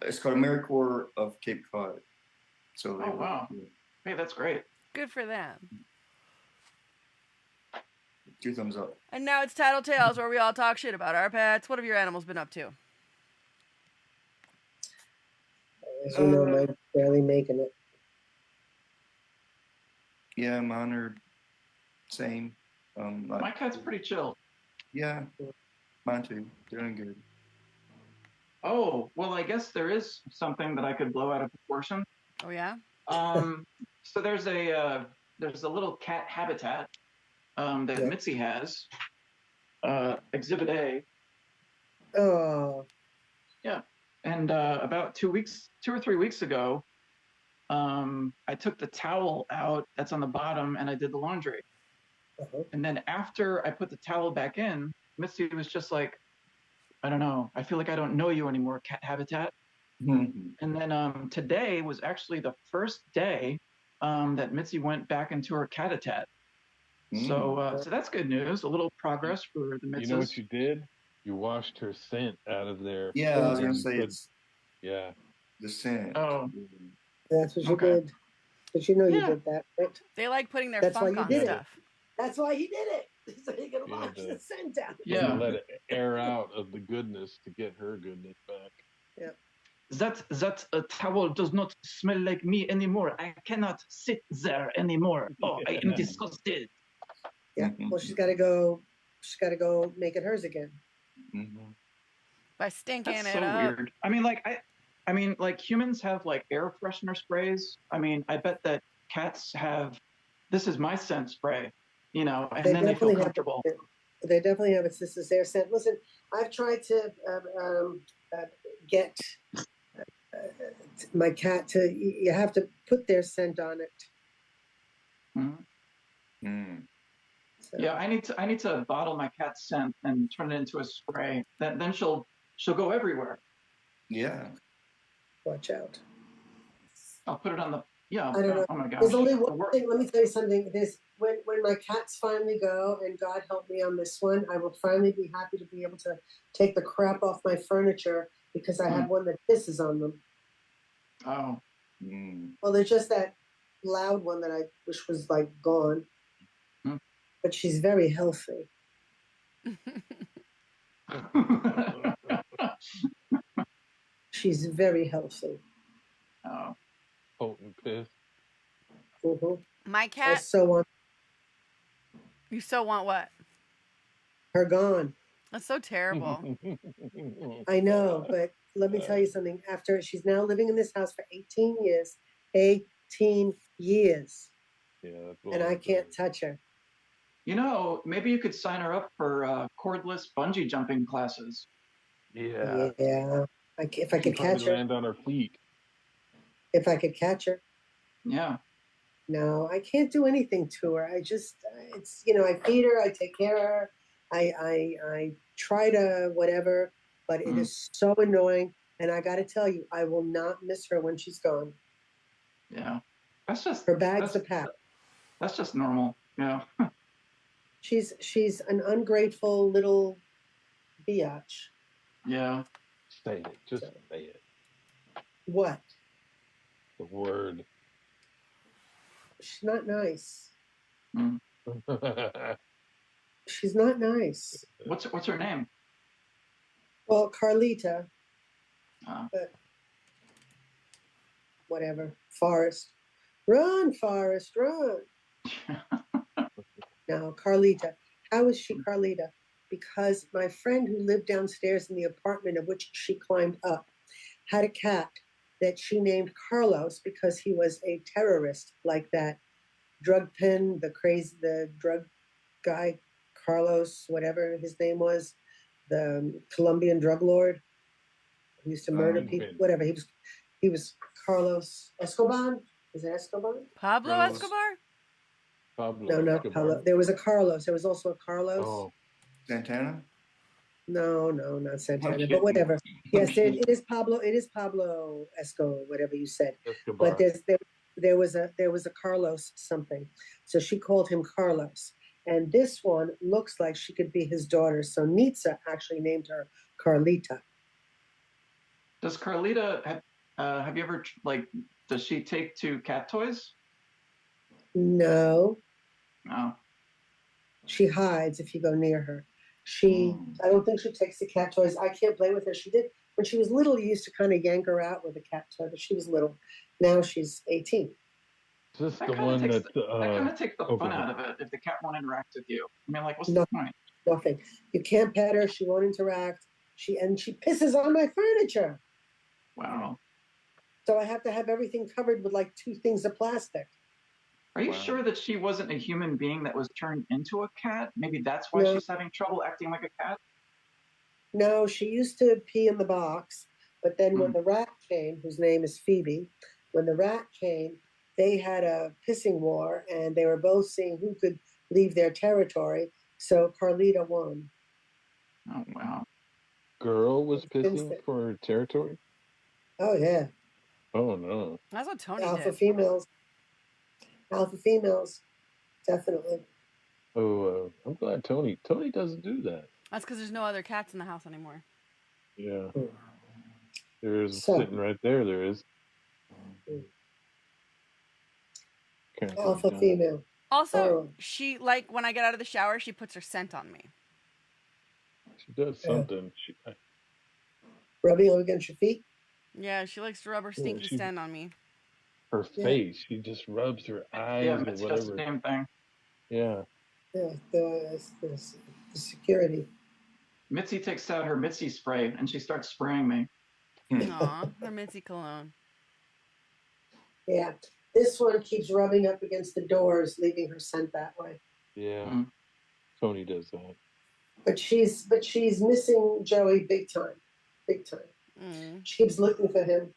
It's called AmeriCorps of Cape Cod. So they Oh, wow. Hey, that's great. Good for them. 2 thumbs up. And now it's Tattletales, where we all talk shit about our pets. What have your animals been up to? As you know, mine's barely making it. Yeah, mine are same. My cat's pretty chill. Yeah, mine too. They're doing good. Oh, well, I guess there is something that I could blow out of proportion. Oh, yeah? So there's a little cat habitat that Yeah. Mitzi has, Exhibit A. Oh, And about 2 or 3 weeks ago, I took the towel out that's on the bottom and I did the laundry. uh-huh. And then after I put the towel back in, Mitzi was just like, I don't know, I feel like I don't know you anymore, cat habitat. Mhm. And then today was actually the first day that Mitzi went back into her cat habitat. So that's good news. A little progress for the Mitzes. You know what you did? You washed her scent out of there. Yeah, I was and gonna then say put- it's Yeah. the scent. Oh. That's what you Okay. did. But you know you Yeah. did that, right? They like putting their That's why funk you on did it. stuff. That's why he did it. So he could Yeah, wash the scent out. You Yeah. let it air out of the goodness to get her goodness back. That towel does not smell like me anymore. I cannot sit there anymore. Oh, I am disgusted. Yeah. Mhm. Well, she's got to go. She's got to go make it hers again. Mhm. By stinking That's it so up. weird. I mean, like humans have like air freshener sprays. I mean, I bet that cats have. This is my scent spray, and then they feel definitely comfortable. They definitely have it. This is their scent. Listen, I've tried to get my cat to. You have to put their scent on it. Mhm. Mm. So, Yeah, I need to bottle my cat's scent and turn it into a spray. Then she'll go everywhere. Yeah. watch out. I'll put it on the. Yeah. I don't know. Oh my gosh. There's only it'll one work. thing. Let me tell you something. There's when my cats finally go, and God help me on this one, I will finally be happy to be able to take the crap off my furniture because I have one that pisses on them. Oh. Mm. Well, there's just that loud one that I wish was like gone. Hmm. But she's very healthy. She's very healthy. Oh. Potent piss. Mhm. My I cat, so want you so want what? her gone. That's so terrible. I know, but let me tell you something. After she's now living in this house for 18 years, 18 years, Yeah, that's and I long can't time. touch her. Maybe you could sign her up for cordless bungee jumping classes. Yeah. Yeah, if I She'd could probably catch her, land on her feet. if I could catch her. Yeah. No, I can't do anything to her. I just, it's, I feed her, I take care of her, I try to whatever, but it is so annoying. And I got to tell you, I will not miss her when she's gone. Yeah. That's just Her bag's to pack. That's just normal. Yeah. She's an ungrateful little biatch. Yeah. Say it. Just say it. What? The word. She's not nice. Mm. She's not nice. What's her name? Well, Carlita, Uh, but whatever. Forrest. Run, Forrest, run. No, Carlita. How is she Carlita? Because my friend who lived downstairs in the apartment of which she climbed up had a cat that she named Carlos because he was a terrorist, like that drug pen, the drug guy, Carlos, whatever his name was, the Colombian drug lord who used to murder people, Kingpin. whatever. He was Carlos Escobar. Is it Escobar? Pablo Carlos. Escobar? Pablo No, not Escobar. Pablo. There was a Carlos. There was also a Carlos. Oh, Santana? No, not Santana, kidding. but whatever. I'm Yes, kidding. it is Pablo. It is Pablo Esco, whatever you said. Escobar. But there was a Carlos something, so she called him Carlos. And this one looks like she could be his daughter. So Nitsa actually named her Carlita. Does Carlita have you ever like? Does she take to cat toys? No, No. she hides if you go near her. Hmm. I don't think she takes the cat toys. I can't play with her. She did when she was little. You used to kind of yank her out with a cat toy, but she was little. Now she's 18. Is this That the kind of one takes that? that kind of takes the oh, fun go ahead. out of it if the cat won't interact with you. I mean, like, what's No. the point? Nothing. You can't pet her. She won't interact. She pisses on my furniture. Wow. So I have to have everything covered with like 2 things of plastic. Are you Wow. sure that she wasn't a human being that was turned into a cat? Maybe that's why No. she's having trouble acting like a cat? No, she used to pee in the box, but then when the rat came, whose name is Phoebe, when the rat came, they had a pissing war and they were both seeing who could leave their territory. So Carlita won. Oh, wow. Girl was Since pissing then. for territory. Oh yeah, Oh no. That's what Tony alpha did. females. Alpha females, definitely. Oh, I'm glad Tony doesn't do that. That's because there's no other cats in the house anymore. Yeah, Mm. there's So- sitting right there. There is. Mm. Kathryn Alpha Dunn. female. Also, Oh. she, like, when I get out of the shower, she puts her scent on me. She does Yeah. something. Rubbing them against your feet. Yeah, she likes to rub her stinky she- scent on me. Her Yeah. face. She just rubs her eyes Yeah, or Mitzi does the whatever. same thing. Yeah. Yeah, the security. Mitzi takes out her Mitzi spray and she starts spraying me. Aw, her Mitzi cologne. Yeah, this one keeps rubbing up against the doors, leaving her scent that way. Yeah. Mm. Tony does that. But she's missing Joey big time. Mm. She keeps looking for him.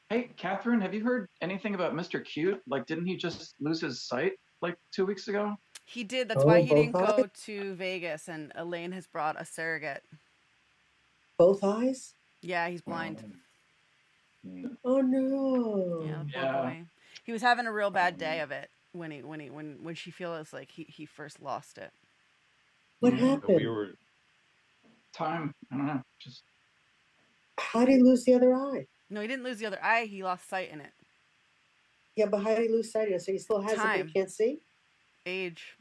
Hey, Kathryn, have you heard anything about Mr. Cute? Like, didn't he just lose his sight like 2 weeks ago? He did. That's why he both didn't go eyes? to Vegas, and Elaine has brought a surrogate. Both eyes? Yeah, he's blind. Oh no. Yeah, the poor Yeah. boy. He was having a real bad day of it when she feels like he first lost it. What Mm. happened? We were. Time. I don't know. Just How did he lose the other eye? No, he didn't lose the other eye. He lost sight in it. Yeah, but how did he lose sight of it? So he still has it, but Time. he can't see? Age.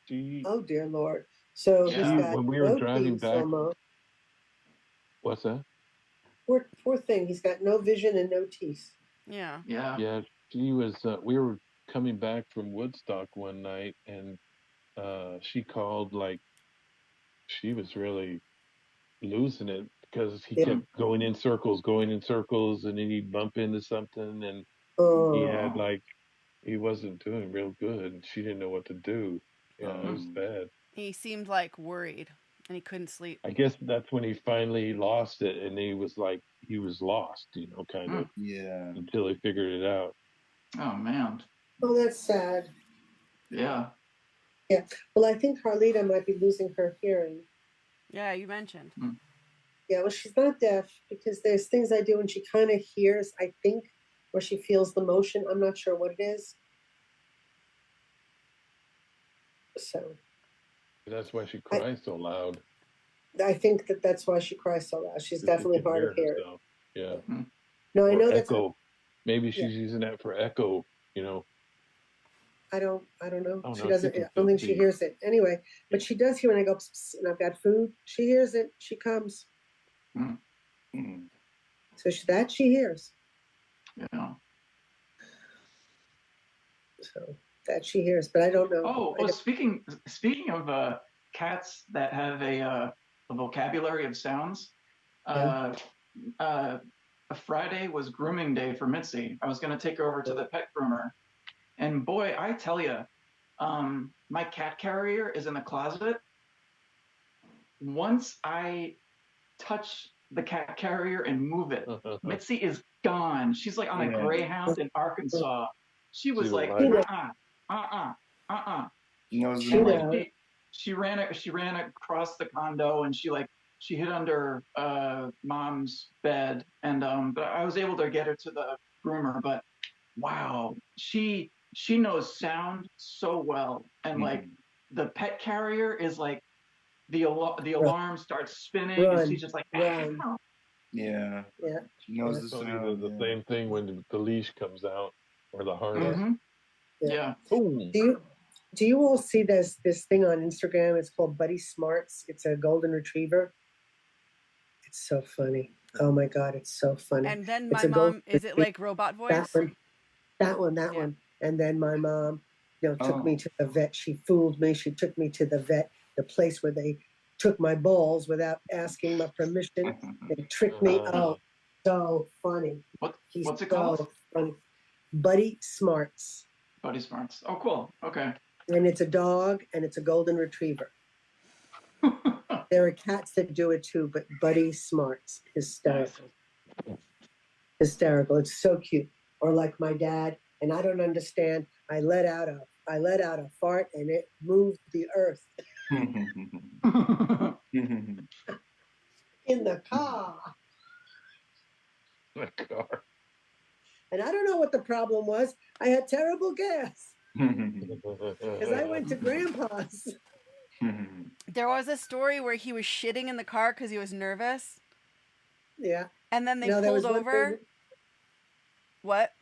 She. Oh dear Lord. So he's Yeah. got When we were no driving teeth back. almost. What's that? Poor thing. He's got no vision and no teeth. Yeah. yeah. Yeah, she was. We were coming back from Woodstock one night, and she called like she was really losing it because he Yeah. kept going in circles, and then he'd bump into something, and Oh. he had like he wasn't doing real good, and she didn't know what to do. Yeah, it was bad. He seemed like worried, and he couldn't sleep. I guess that's when he finally lost it, and he was lost, kind of, Yeah. until he figured it out. Oh man. Oh, that's sad. Yeah. Well, I think Carlita might be losing her hearing. Yeah, you mentioned. Yeah, well, she's not deaf because there's things I do and she kind of hears, I think, or she feels the motion. I'm not sure what it is. So That's why she cries so loud. I think that's why she cries so loud. She's She definitely can hard of hear hearing. herself. Yeah. No, I Or know that's. echo. Maybe she's using that for echo. I don't know. Oh, She no, doesn't. she can I don't think she still see. hears it anyway. But she does hear when I go pss, pss, and I've got food. She hears it. She comes. So she hears. Yeah. So that she hears, but I don't know. Oh, I don't- speaking of cats that have a vocabulary of sounds, a Friday was grooming day for Mitzi. I was going to take her over to the pet groomer. And boy, I tell you, my cat carrier is in the closet. Once I touch the cat carrier and move it, Mitzi is gone. She's like on a Greyhound in Arkansas. She was like, She ran across the condo, and she hid under mom's bed, and but I was able to get her to the groomer. But wow, she knows sound so well, and like the pet carrier is like the alarm starts spinning, and she's just like, ow. Yeah. She knows the sound. The same thing when the leash comes out or the harness. Mm-hmm. Yeah. Do you all see this thing on Instagram? It's called Buddy Smarts. It's a golden retriever. It's so funny. Oh my God, it's so funny. And then my mom, is it like robot voice? That one. And then my mom, took me to the vet. She fooled me. She took me to the vet, the place where they took my balls without asking my permission. They tricked me. Oh, so funny. What's it called? Funny. Buddy Smarts. Buddy Smarts. Oh, cool. Okay. And it's a dog, and it's a golden retriever. There are cats that do it too, but Buddy Smarts, hysterical. Hysterical. It's so cute. Or like my dad, and I don't understand. I let out a fart, and it moved the earth. In the car. And I don't know what the problem was. I had terrible gas. Because I went to Grandpa's. There was a story where he was shitting in the car because he was nervous. Yeah. And then they pulled over. What?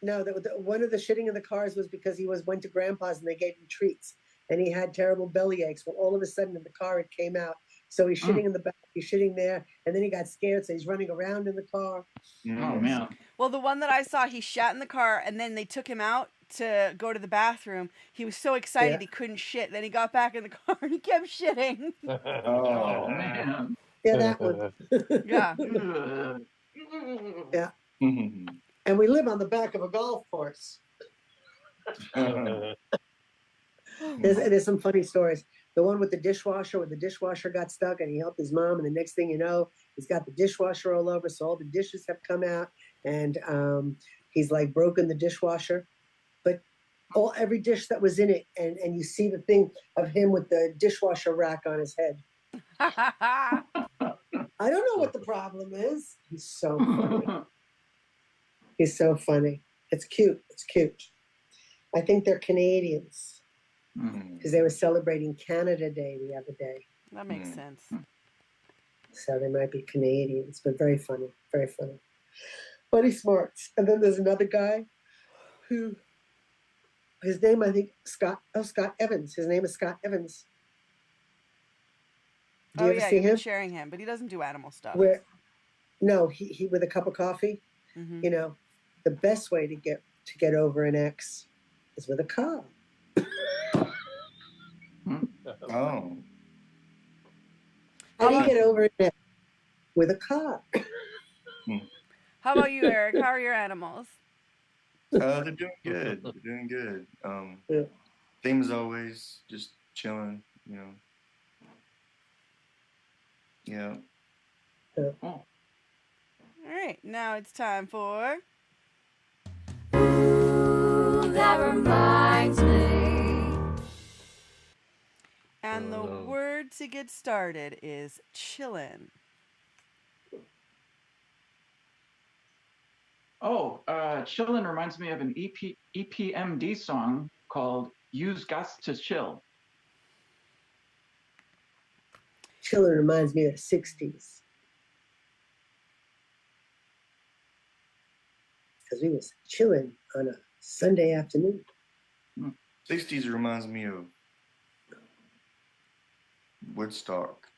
No, one of the shitting in the cars was because he went to Grandpa's and they gave him treats. And he had terrible belly aches. Well, all of a sudden in the car it came out. So he's shitting in the back, he's shitting there, and then he got scared, so he's running around in the car. Oh, man. Well, the one that I saw, he shat in the car, and then they took him out to go to the bathroom. He was so excited he couldn't shit. Then he got back in the car and he kept shitting. Oh, man. Yeah, that one. Yeah. Yeah. And we live on the back of a golf course. There's some funny stories. The one with the dishwasher, where the dishwasher got stuck and he helped his mom, and the next thing you know, he's got the dishwasher all over, so all the dishes have come out, and he's like broken the dishwasher. But every dish that was in it, and you see the thing of him with the dishwasher rack on his head. I don't know what the problem is. He's so funny. He's so funny. It's cute. It's cute. I think they're Canadians. Because they were celebrating Canada Day the other day. That makes sense. So they might be Canadians, but very funny, very funny. Buddy Smarts. And then there's another guy who, his name, I think, Scott Evans. His name is Scott Evans. Do you ever see him? Sharing him, but he doesn't do animal stuff. No, he with a cup of coffee. Mm-hmm. You know, the best way to get over an ex is with a car. Oh. How do you get over it with a car? How about you, Eric? How are your animals? They're doing good. They're doing good. Same as always, just chilling, you know. Yeah. All right, now it's time for... Ooh, that reminds me. And the word to get started is chillin'. Oh, chillin' reminds me of an EPMD song called You's Got to Chill. Chillin' reminds me of the 60s. Because we was chilling on a Sunday afternoon. 60s reminds me of Woodstock.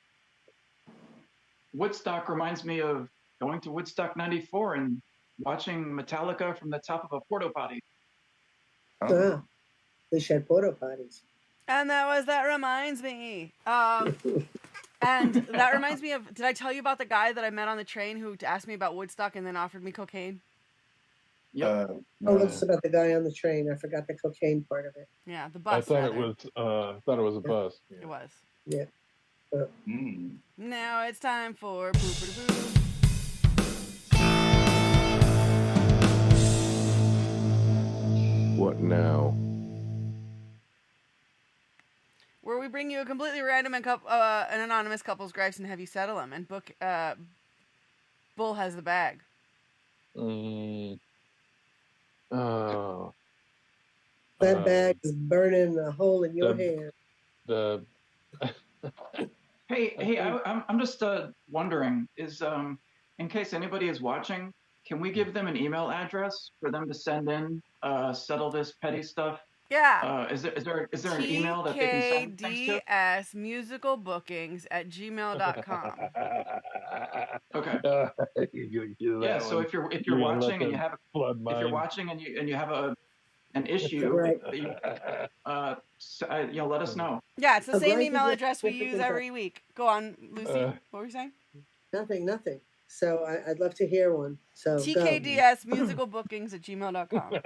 Woodstock reminds me of going to Woodstock 94 and watching Metallica from the top of a porta potty. Oh. They had porta potties. And that reminds me. And that reminds me of, did I tell you about the guy that I met on the train who asked me about Woodstock and then offered me cocaine? Yep. Oh, it's about the guy on the train. I forgot the cocaine part of it. Yeah, the I bus. thought rather. it was a bus. It Yeah. was. Yeah. Now it's time for Pooper What now? where we bring you a completely random and an anonymous couple's gripes and have you settle them. And Bull has the bag. Oh. That bag is burning a hole in your hand. Hey, I'm just wondering, is in case anybody is watching, can we give them an email address for them to send in settle this petty stuff? Yeah. Is there an email that they can send things to? TKDSmusicalbookings@gmail.com. Okay. Yeah. So if you're watching and you have an issue, Right. let us know. Yeah, it's the same Granted, email yes, address we use significant every week. Go on, Lucy. What were you saying? Nothing. So I'd love to hear one. So TKDSmusicalbookings@gmail.com.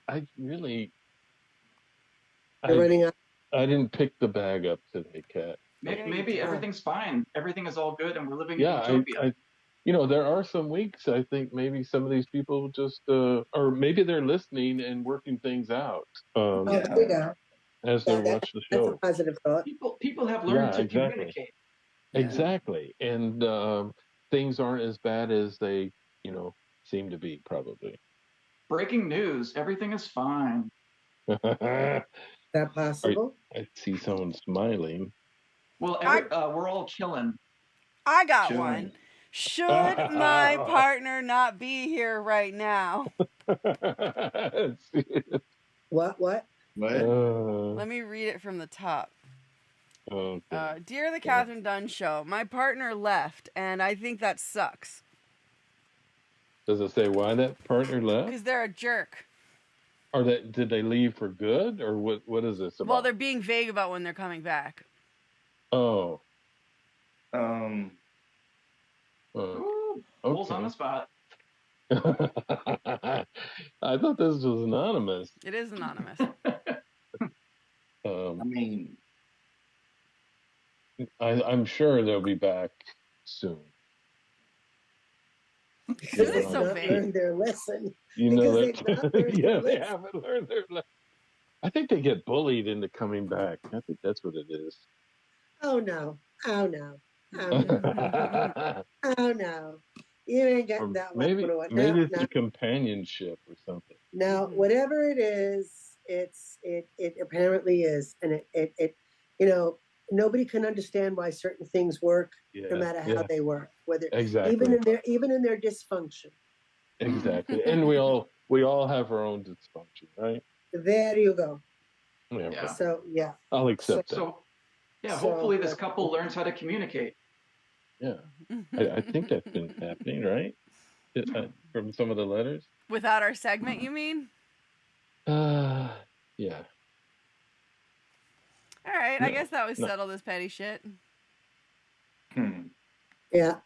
I really. You're running out. I didn't pick the bag up today, Kat. Maybe everything's fine. Everything is all good, and we're living in Yeah, utopia. there are some weeks I think maybe some of these people just, or maybe they're listening and working things out. There you go. As they watch the That's a show. positive thought. People have learned to exactly. communicate. Exactly, and things aren't as bad as they, seem to be probably. Breaking news: everything is fine. Is that possible? I see someone smiling. Well, we're all chilling. I got one. Should my partner not be here right now? What? Let me read it from the top. Okay. Dear the Kathryn Dunn Show, my partner left, and I think that sucks. Does it say why that partner left? Because they're a jerk. Or did they leave for good, or what is this about? Well, they're being vague about when they're coming back. Oh. Bull's on the spot. I thought this was anonymous. It is anonymous. I'm sure they'll be back soon. Because they've not learned their lesson. They haven't learned their lesson. I think they get bullied into coming back. I think that's what it is. Oh no. You ain't getting that one. Maybe it's the companionship or something. Now, whatever it is, it apparently is, and it nobody can understand why certain things work, no matter how they work, whether even in their dysfunction. Exactly, and we all have our own dysfunction, right? There you go. Yeah. So yeah, I'll accept that. So hopefully this couple learns how to communicate. Yeah, I think that's been happening, right? From some of the letters. Without our segment, you mean? Yeah. All right, I guess that was settle this petty shit. Yeah.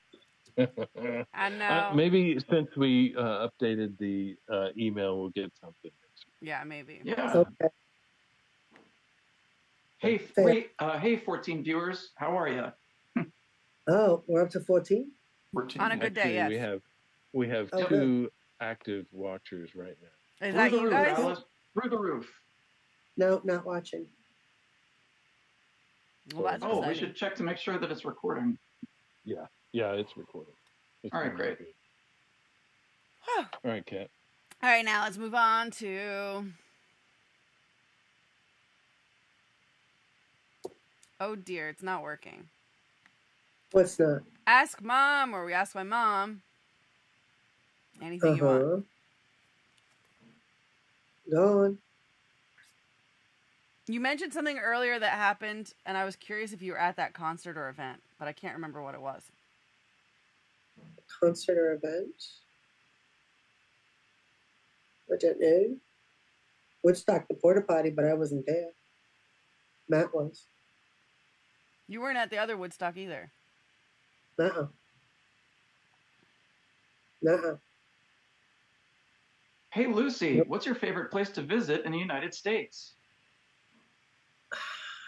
And now maybe since we updated the email, we'll get something. Yeah, maybe. Yeah. Okay. Hey, 14 viewers, how are you? Oh, we're up to 14? On a good day, yes. We have two active watchers right now. Is that you guys? Alice, through the roof. No, not watching. Well, that's exciting. We should check to make sure that it's recording. Yeah, it's recording. All right, great. All right, Kat. All right, now let's move on to... Oh dear, it's not working. What's not? Ask Mom, or we ask my mom. Anything you want. Go on. You mentioned something earlier that happened, and I was curious if you were at that concert or event, but I can't remember what it was. Concert or event? I don't know. Woodstock, the porta potty, but I wasn't there. Matt was. You weren't at the other Woodstock either. Uh-uh. Uh-uh. Hey, Lucy, Nope. what's your favorite place to visit in the United States?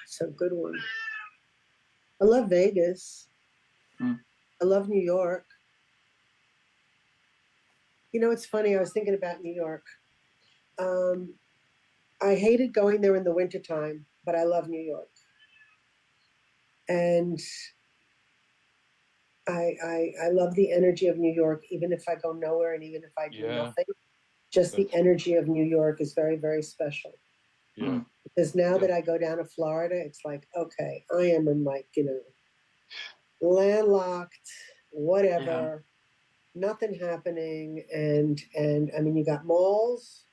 It's a good one. I love Vegas. Hmm. I love New York. You know, it's funny. I was thinking about New York. I hated going there in the wintertime, but I love New York. And I love the energy of New York, even if I go nowhere and even if I do nothing. Just the energy of New York is very, very special. Yeah. Because now that I go down to Florida, it's like, okay, I am in like, landlocked, whatever, nothing happening. And I mean, you got malls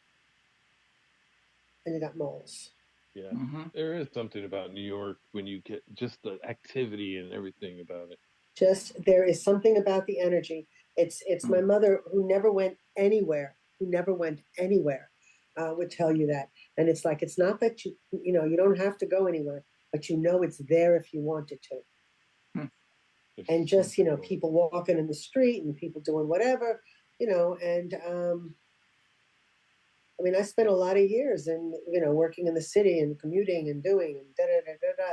and you got malls. Yeah. There is something about New York when you get just the activity and everything about it. Just, there is something about the energy. It's my mother who never went anywhere, would tell you that. And it's like, it's not that you don't have to go anywhere, but it's there if you wanted to. And just, people walking in the street and people doing whatever, and I mean, I spent a lot of years in, working in the city and commuting and doing and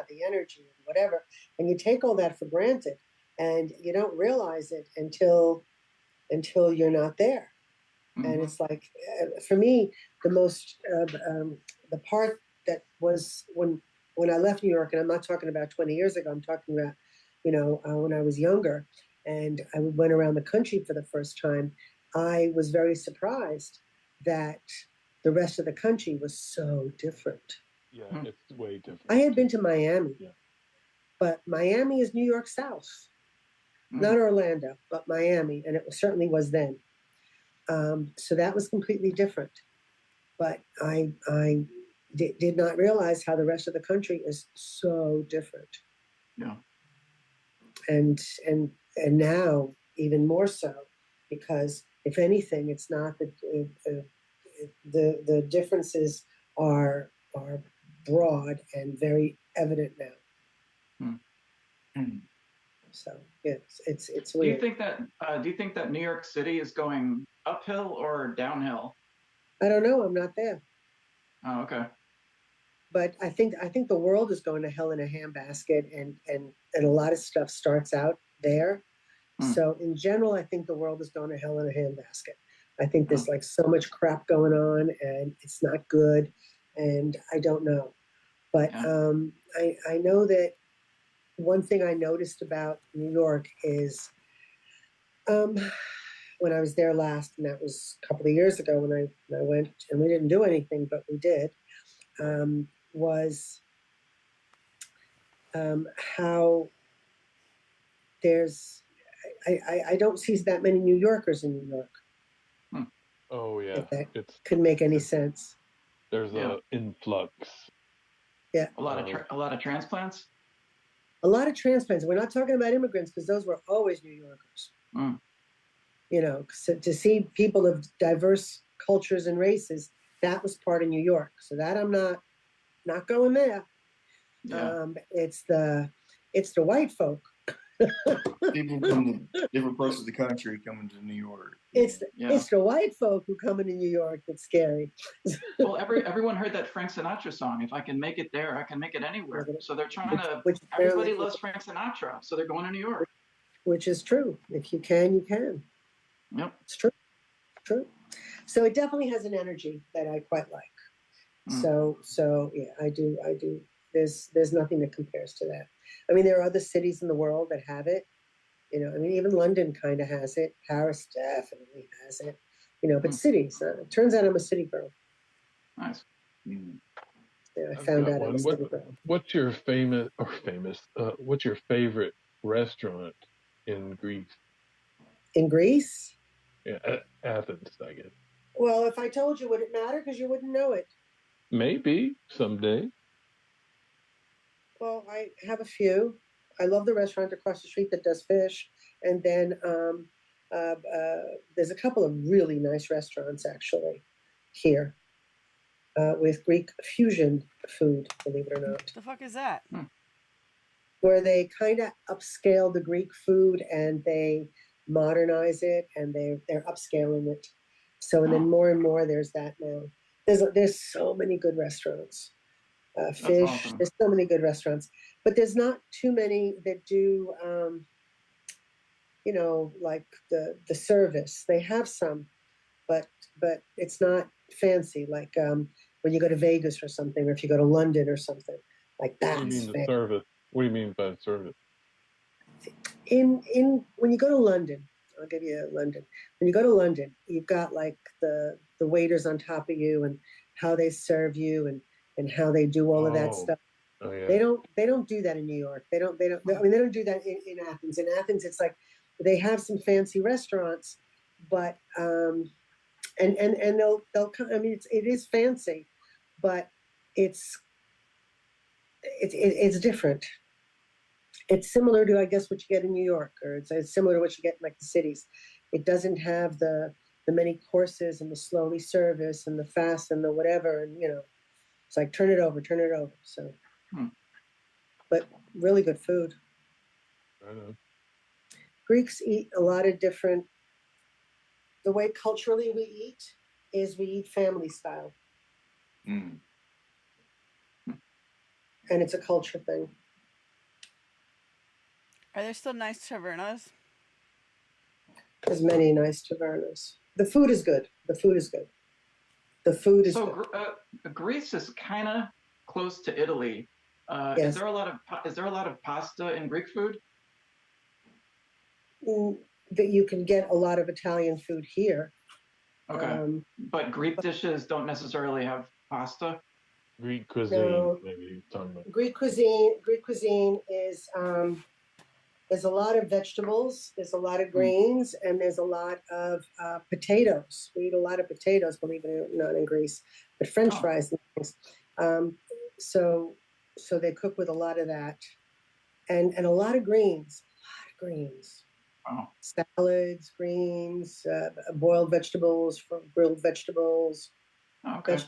the energy and whatever. And you take all that for granted and you don't realize it until you're not there. And it's like, for me, the most, the part that was when I left New York, and I'm not talking about 20 years ago, I'm talking about, when I was younger and I went around the country for the first time, I was very surprised that the rest of the country was so different. Yeah, it's way different. I had been to Miami, but Miami is New York South, not Orlando, but Miami, and it certainly was then. So that was completely different. But I did not realize how the rest of the country is so different. Yeah. And now even more so, because if anything, it's not the differences are broad and very evident now. So yeah, it's weird. Do you think that New York City is going uphill or downhill? I don't know. I'm not there. Oh, okay. But I think the world is going to hell in a handbasket, and a lot of stuff starts out there. So in general, I think the world is going to hell in a handbasket. I think there's like so much crap going on, and it's not good, and I don't know. But I know that one thing I noticed about New York is when I was there last, and that was a couple of years ago when I went, and we didn't do anything, but we did. Was how there's I don't see that many New Yorkers in New York. Oh yeah, if that could make any sense. There's a influx. Yeah, a lot of transplants. A lot of transplants. We're not talking about immigrants because those were always New Yorkers. So to see people of diverse cultures and races, that was part of New York. So that I'm not going there. Yeah. It's the white folk. People from the different parts of the country coming to New York. It's the white folk who come into New York that's scary. Well, everyone heard that Frank Sinatra song. If I can make it there, I can make it anywhere. So they're trying to. Everybody loves Frank Sinatra, so they're going to New York. Which is true. If you can, you can. Yep. It's true. True. So it definitely has an energy that I quite like. So yeah, I do. There's nothing that compares to that. I mean, there are other cities in the world that have it. I mean, even London kind of has it. Paris definitely has it. But cities. It turns out I'm a city girl. Nice. Yeah, I found out I was a city girl. What's your what's your favorite restaurant in Greece? In Greece? Yeah, Athens, I guess. Well, if I told you, would it matter? Because you wouldn't know it. Maybe someday. Well, I have a few. I love the restaurant across the street that does fish. And then there's a couple of really nice restaurants, actually, here with Greek fusion food, believe it or not. What the fuck is that? where they kind of upscale the Greek food and they modernize it and they're upscaling it. So and then more and more there's that now. There's so many good restaurants. Fish. Awesome. There's so many good restaurants, but there's not too many that do, like the service. They have some, but it's not fancy. Like when you go to Vegas or something, or if you go to London or something, like What that's do you mean the fancy. service? What do you mean by service? In when you go to London, I'll give you London. When you go to London, you've got like the waiters on top of you and how they serve you and how they do all of that stuff. Oh yeah. They don't do that in New York. They don't I mean they don't do that in Athens. In Athens it's like they have some fancy restaurants, but and they'll come, I mean it is fancy, but it's different. It's similar to I guess what you get in New York, or it's similar to what you get in like the cities. It doesn't have the many courses and the slowly service and the fast and the whatever, and it's like turn it over. So but really good food. I know. Greeks eat a lot of different. The way culturally we eat is we eat family style, Mm. and it's a culture thing. Are there still nice tavernas? There's many nice tavernas. The food is good. The food is good. So Greece is kind of close to Italy. Yes. Is there a lot of pasta in Greek food? That you can get a lot of Italian food here. Okay, but Greek dishes don't necessarily have pasta. Greek cuisine, No. maybe you're talking about. Greek cuisine is there's a lot of vegetables, there's a lot of greens, and there's a lot of potatoes. We eat a lot of potatoes, believe it or not, in Greece, but French fries and things. So they cook with a lot of that, and a lot of greens. Wow. Salads, greens, boiled vegetables, grilled vegetables, Okay.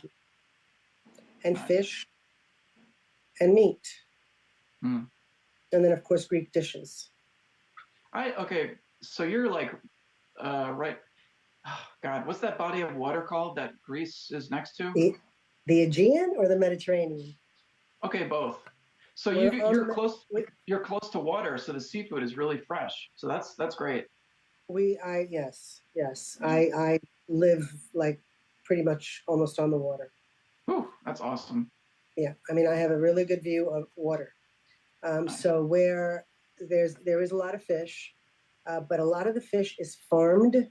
and Nice. fish, and meat. Mm. And then, of course, Greek dishes. Okay, so you're like, right. Oh, God, what's that body of water called that Greece is next to? The Aegean or the Mediterranean? Okay, both. So you're close to water, so the seafood is really fresh. So that's great. Yes. I live like pretty much almost on the water. Whew, that's awesome. Yeah, I mean, I have a really good view of water. Nice. So where there is a lot of fish, but a lot of the fish is farmed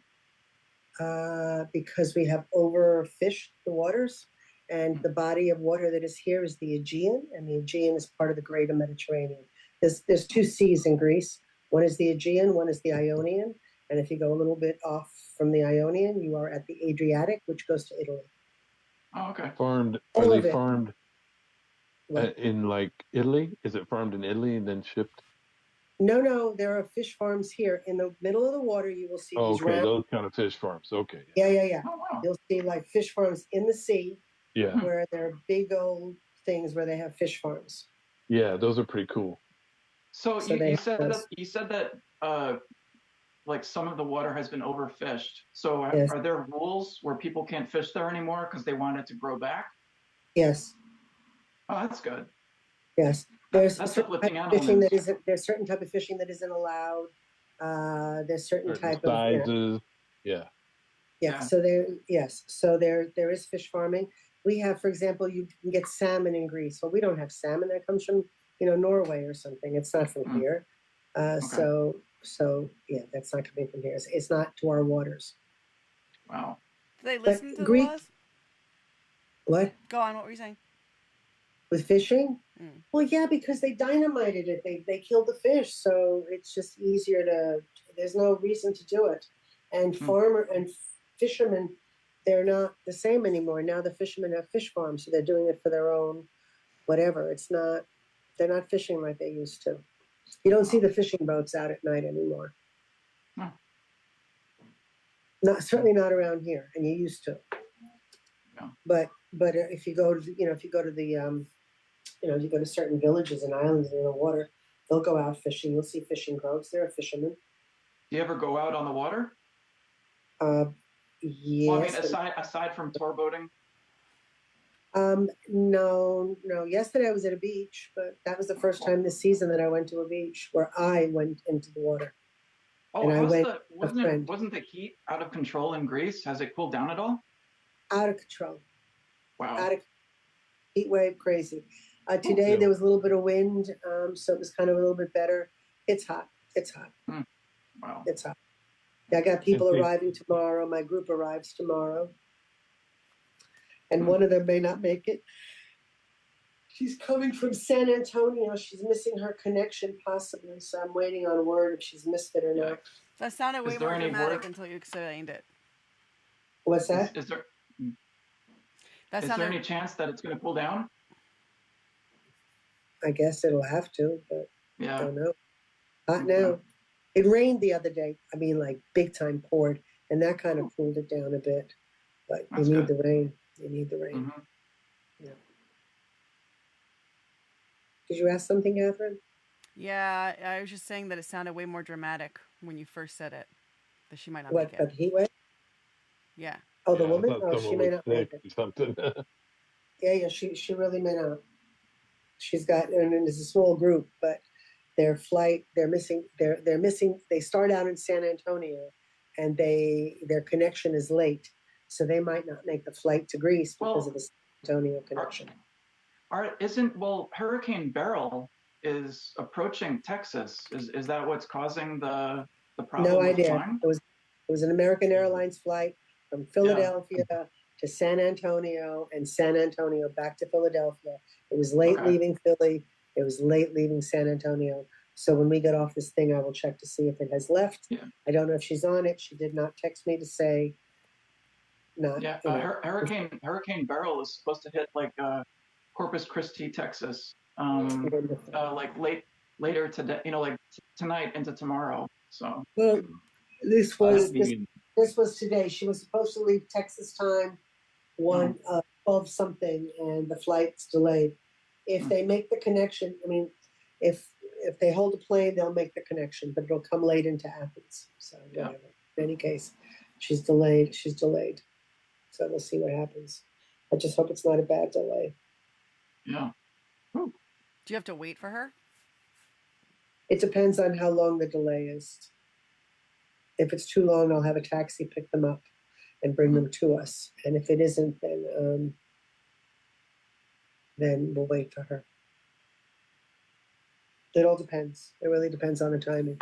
because we have overfished the waters. And the body of water that is here is the Aegean, and the Aegean is part of the greater Mediterranean. There's two seas in Greece. One is the Aegean, one is the Ionian. And if you go a little bit off from the Ionian, you are at the Adriatic, which goes to Italy. Oh, okay. Farmed? All Are of they it. farmed What? in like Italy? Is it farmed in Italy and then shipped? No, there are fish farms here. In the middle of the water, you will see these Okay, round. those kind of fish farms. Okay. Yeah. Oh, wow. You'll see like fish farms in the sea Yeah. where there are big old things where they have fish farms. Yeah, those are pretty cool. So So you said that like some of the water has been overfished. So Yes. are there rules where people can't fish there anymore because they want it to grow back? Yes. Oh, that's good. Yes. That's There's uplifting fishing that elements. isn't. There's certain type of fishing that isn't allowed. There's certain Certain type of sizes. Yeah. Yeah. So there is fish farming. We have, for example, you can get salmon in Greece. Well, we don't have salmon. That comes from Norway or something. It's not from here. So yeah, that's not coming from here. It's not to our waters. Wow. Do they listen to the Greek- laws? What? Go on, what were you saying? With fishing? Mm. Well, yeah, because they dynamited it. They killed the fish, so it's just easier to. There's no reason to do it. And farmer and fishermen, they're not the same anymore. Now the fishermen have fish farms, so they're doing it for their own, whatever. They're not fishing like they used to. You don't see the fishing boats out at night anymore. No. Certainly not around here, and you used to. No. But if you go to you go to certain villages and islands near the water, They'll go out fishing. You'll see fishing boats. They're a fisherman. Do you ever go out on the water? Yes. Well, I mean, aside from tour boating. No. Yesterday I was at a beach, but that was the first time this season that I went to a beach where I went into the water. Oh, And wasn't the heat out of control in Greece? Has it cooled down at all? Out of control. Wow. Out of heat wave, crazy. Today there was a little bit of wind, so it was kind of a little bit better. It's hot. Wow. It's hot. I got people arriving tomorrow. My group arrives tomorrow. And one of them may not make it. She's coming from San Antonio. She's missing her connection, possibly. So I'm waiting on word if she's missed it or not. That sounded way more dramatic until you explained it. What's that? Is there any chance that it's going to cool down? I guess it'll have to, but yeah. I don't know. Hot now. It rained the other day. I mean, like big time poured, and that kind of cooled it down a bit. But you need the rain. You need the rain. Mm-hmm. Yeah. Did you ask something, Kathryn? Yeah, I was just saying that it sounded way more dramatic when you first said it. That she might not make it. What, heat wave? Yeah. Oh, the woman? Oh, she may not make it. Something. Yeah, she really may not. She's got, and it's a small group, but they're missing, they start out in San Antonio and their connection is late. So they might not make the flight to Greece because of the San Antonio connection. Hurricane Beryl is approaching Texas. Is that what's causing the problem? No idea. It was an American Airlines flight from Philadelphia to San Antonio and San Antonio back to Philadelphia. It was late leaving Philly. It was late leaving San Antonio. So when we get off this thing, I will check to see if it has left. Yeah. I don't know if she's on it. She did not text me to say. Not. Yeah. Hurricane Beryl is supposed to hit like Corpus Christi, Texas. Like later today. Like tonight into tomorrow. So. Well, this was today. She was supposed to leave Texas time 12 something, and the flight's delayed. If they make the connection, I mean, if they hold a plane, they'll make the connection, but it'll come late into Athens. So whatever. In any case, she's delayed. So we'll see what happens. I just hope it's not a bad delay. Yeah. Do you have to wait for her? It depends on how long the delay is. If it's too long, I'll have a taxi pick them up and bring them to us. And if it isn't, then we'll wait for her. It all depends. It really depends on the timing.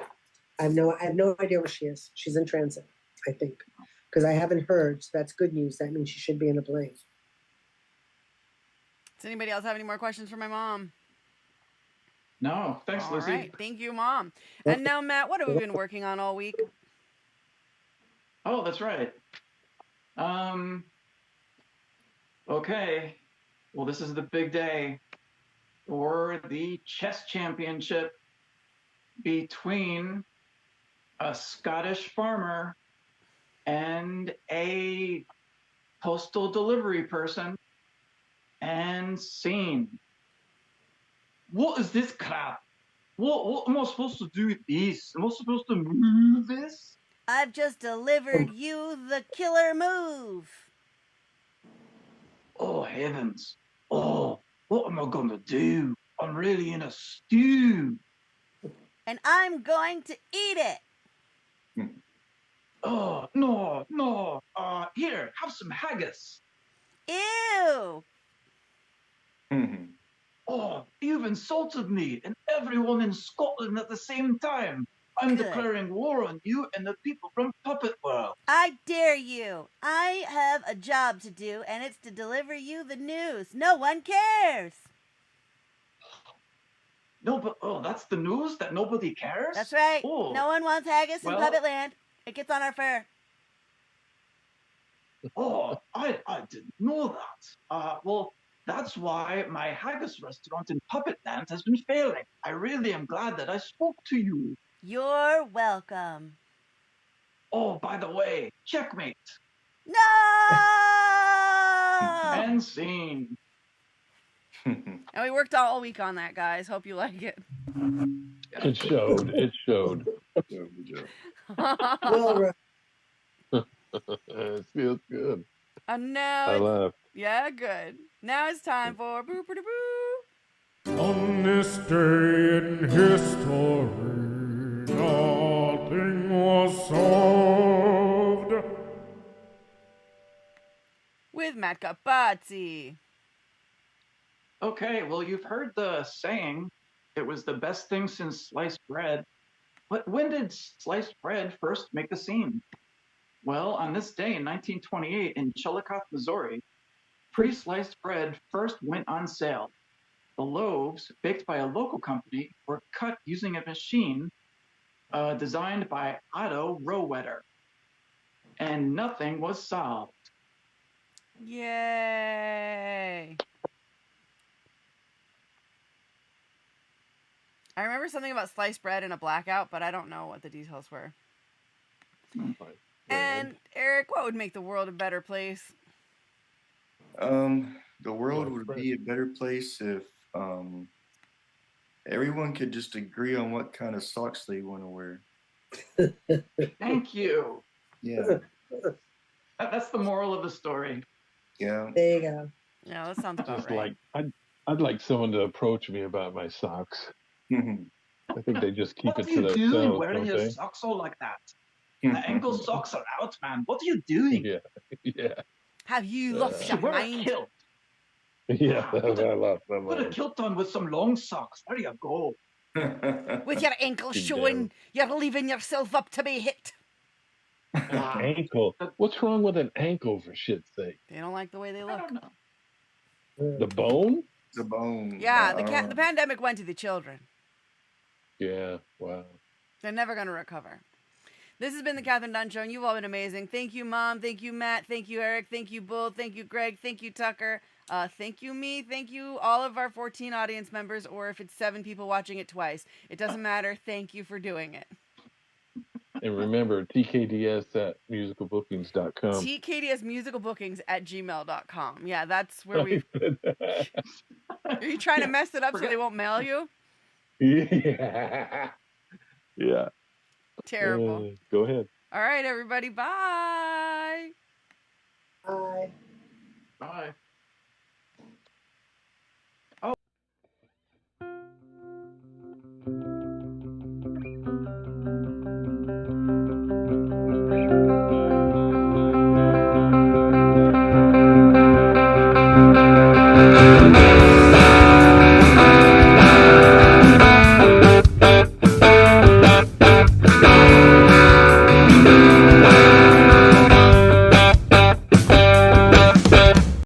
I have no idea where she is. She's in transit, I think, because I haven't heard. So that's good news. That means she should be in a plane. Does anybody else have any more questions for my mom? No, thanks, Lucy. All right, thank you, Mom. And now, Matt, what have we been working on all week? Oh, that's right. Okay. Well, this is the big day for the chess championship between a Scottish farmer and a postal delivery person. And scene. What is this crap? What am I supposed to do with this? Am I supposed to move this? I've just delivered you the killer move. Oh, heavens. Oh, what am I going to do? I'm really in a stew. And I'm going to eat it. Oh, no. Here, have some haggis. Ew. Oh, you've insulted me and everyone in Scotland at the same time. I'm declaring war on you and the people from Puppet World. I dare you. I have a job to do, and it's to deliver you the news. No one cares. No, but that's the news that nobody cares? That's right. Oh. No one wants haggis in Puppet Land. It gets on our fur. Oh, I didn't know that. Well, that's why my haggis restaurant in Puppet Land has been failing. I really am glad that I spoke to you. You're welcome. Oh, by the way, checkmate. No! And scene. And we worked all week on that, guys. Hope you like it. It showed. It showed. Yeah, good job. Well, right. It feels good. And now I it's, laughed. yeah, good. Now it's time for boo boo boo. On this day in history, nothing was solved. With Matt Capazzi. Okay, well, you've heard the saying, it was the best thing since sliced bread. But when did sliced bread first make the scene? Well, on this day in 1928 in Chillicothe, Missouri, pre-sliced bread first went on sale. The loaves, baked by a local company, were cut using a machine designed by Otto Rohwedder. And nothing was solved. Yay. I remember something about sliced bread and a blackout, but I don't know what the details were. And Eric, what would make the world a better place? The world would be a better place if everyone could just agree on what kind of socks they want to wear. Thank you. Yeah, That's the moral of the story. yeah. There you go. Yeah, that sounds about Just right. like I'd like someone to approach me about my socks. I think they just keep What it are to you themselves, doing wearing don't your they? socks all like that? The ankle socks are out, man. What are you doing? Yeah, yeah, Have you lost You your should wear a mind? kilt. yeah. Put a, I lost my put a mind. kilt on with some long socks. There you go. With your ankle Big showing, you're leaving yourself up to be hit. Ah, Ankle. What's wrong with an ankle, for shit's sake? They don't like the way they I look. don't know. The bone? The bone. Yeah, the pandemic went to the children. Yeah. Wow. They're never going to recover. This has been the Kathryn Dunn Show, and you've all been amazing. Thank you, Mom. Thank you, Matt. Thank you, Eric. Thank you, Bull. Thank you, Greg. Thank you, Tucker. Thank you, me. Thank you, all of our 14 audience members, or if it's 7 people watching it twice. It doesn't matter. Thank you for doing it. And remember, TKDS at musicalbookings.com. TKDSmusicalbookings@gmail.com. Yeah, that's where we. Are you trying to mess it up so they won't mail you? Yeah. Yeah. Terrible. Go ahead. All right, everybody. Bye. Bye. Bye.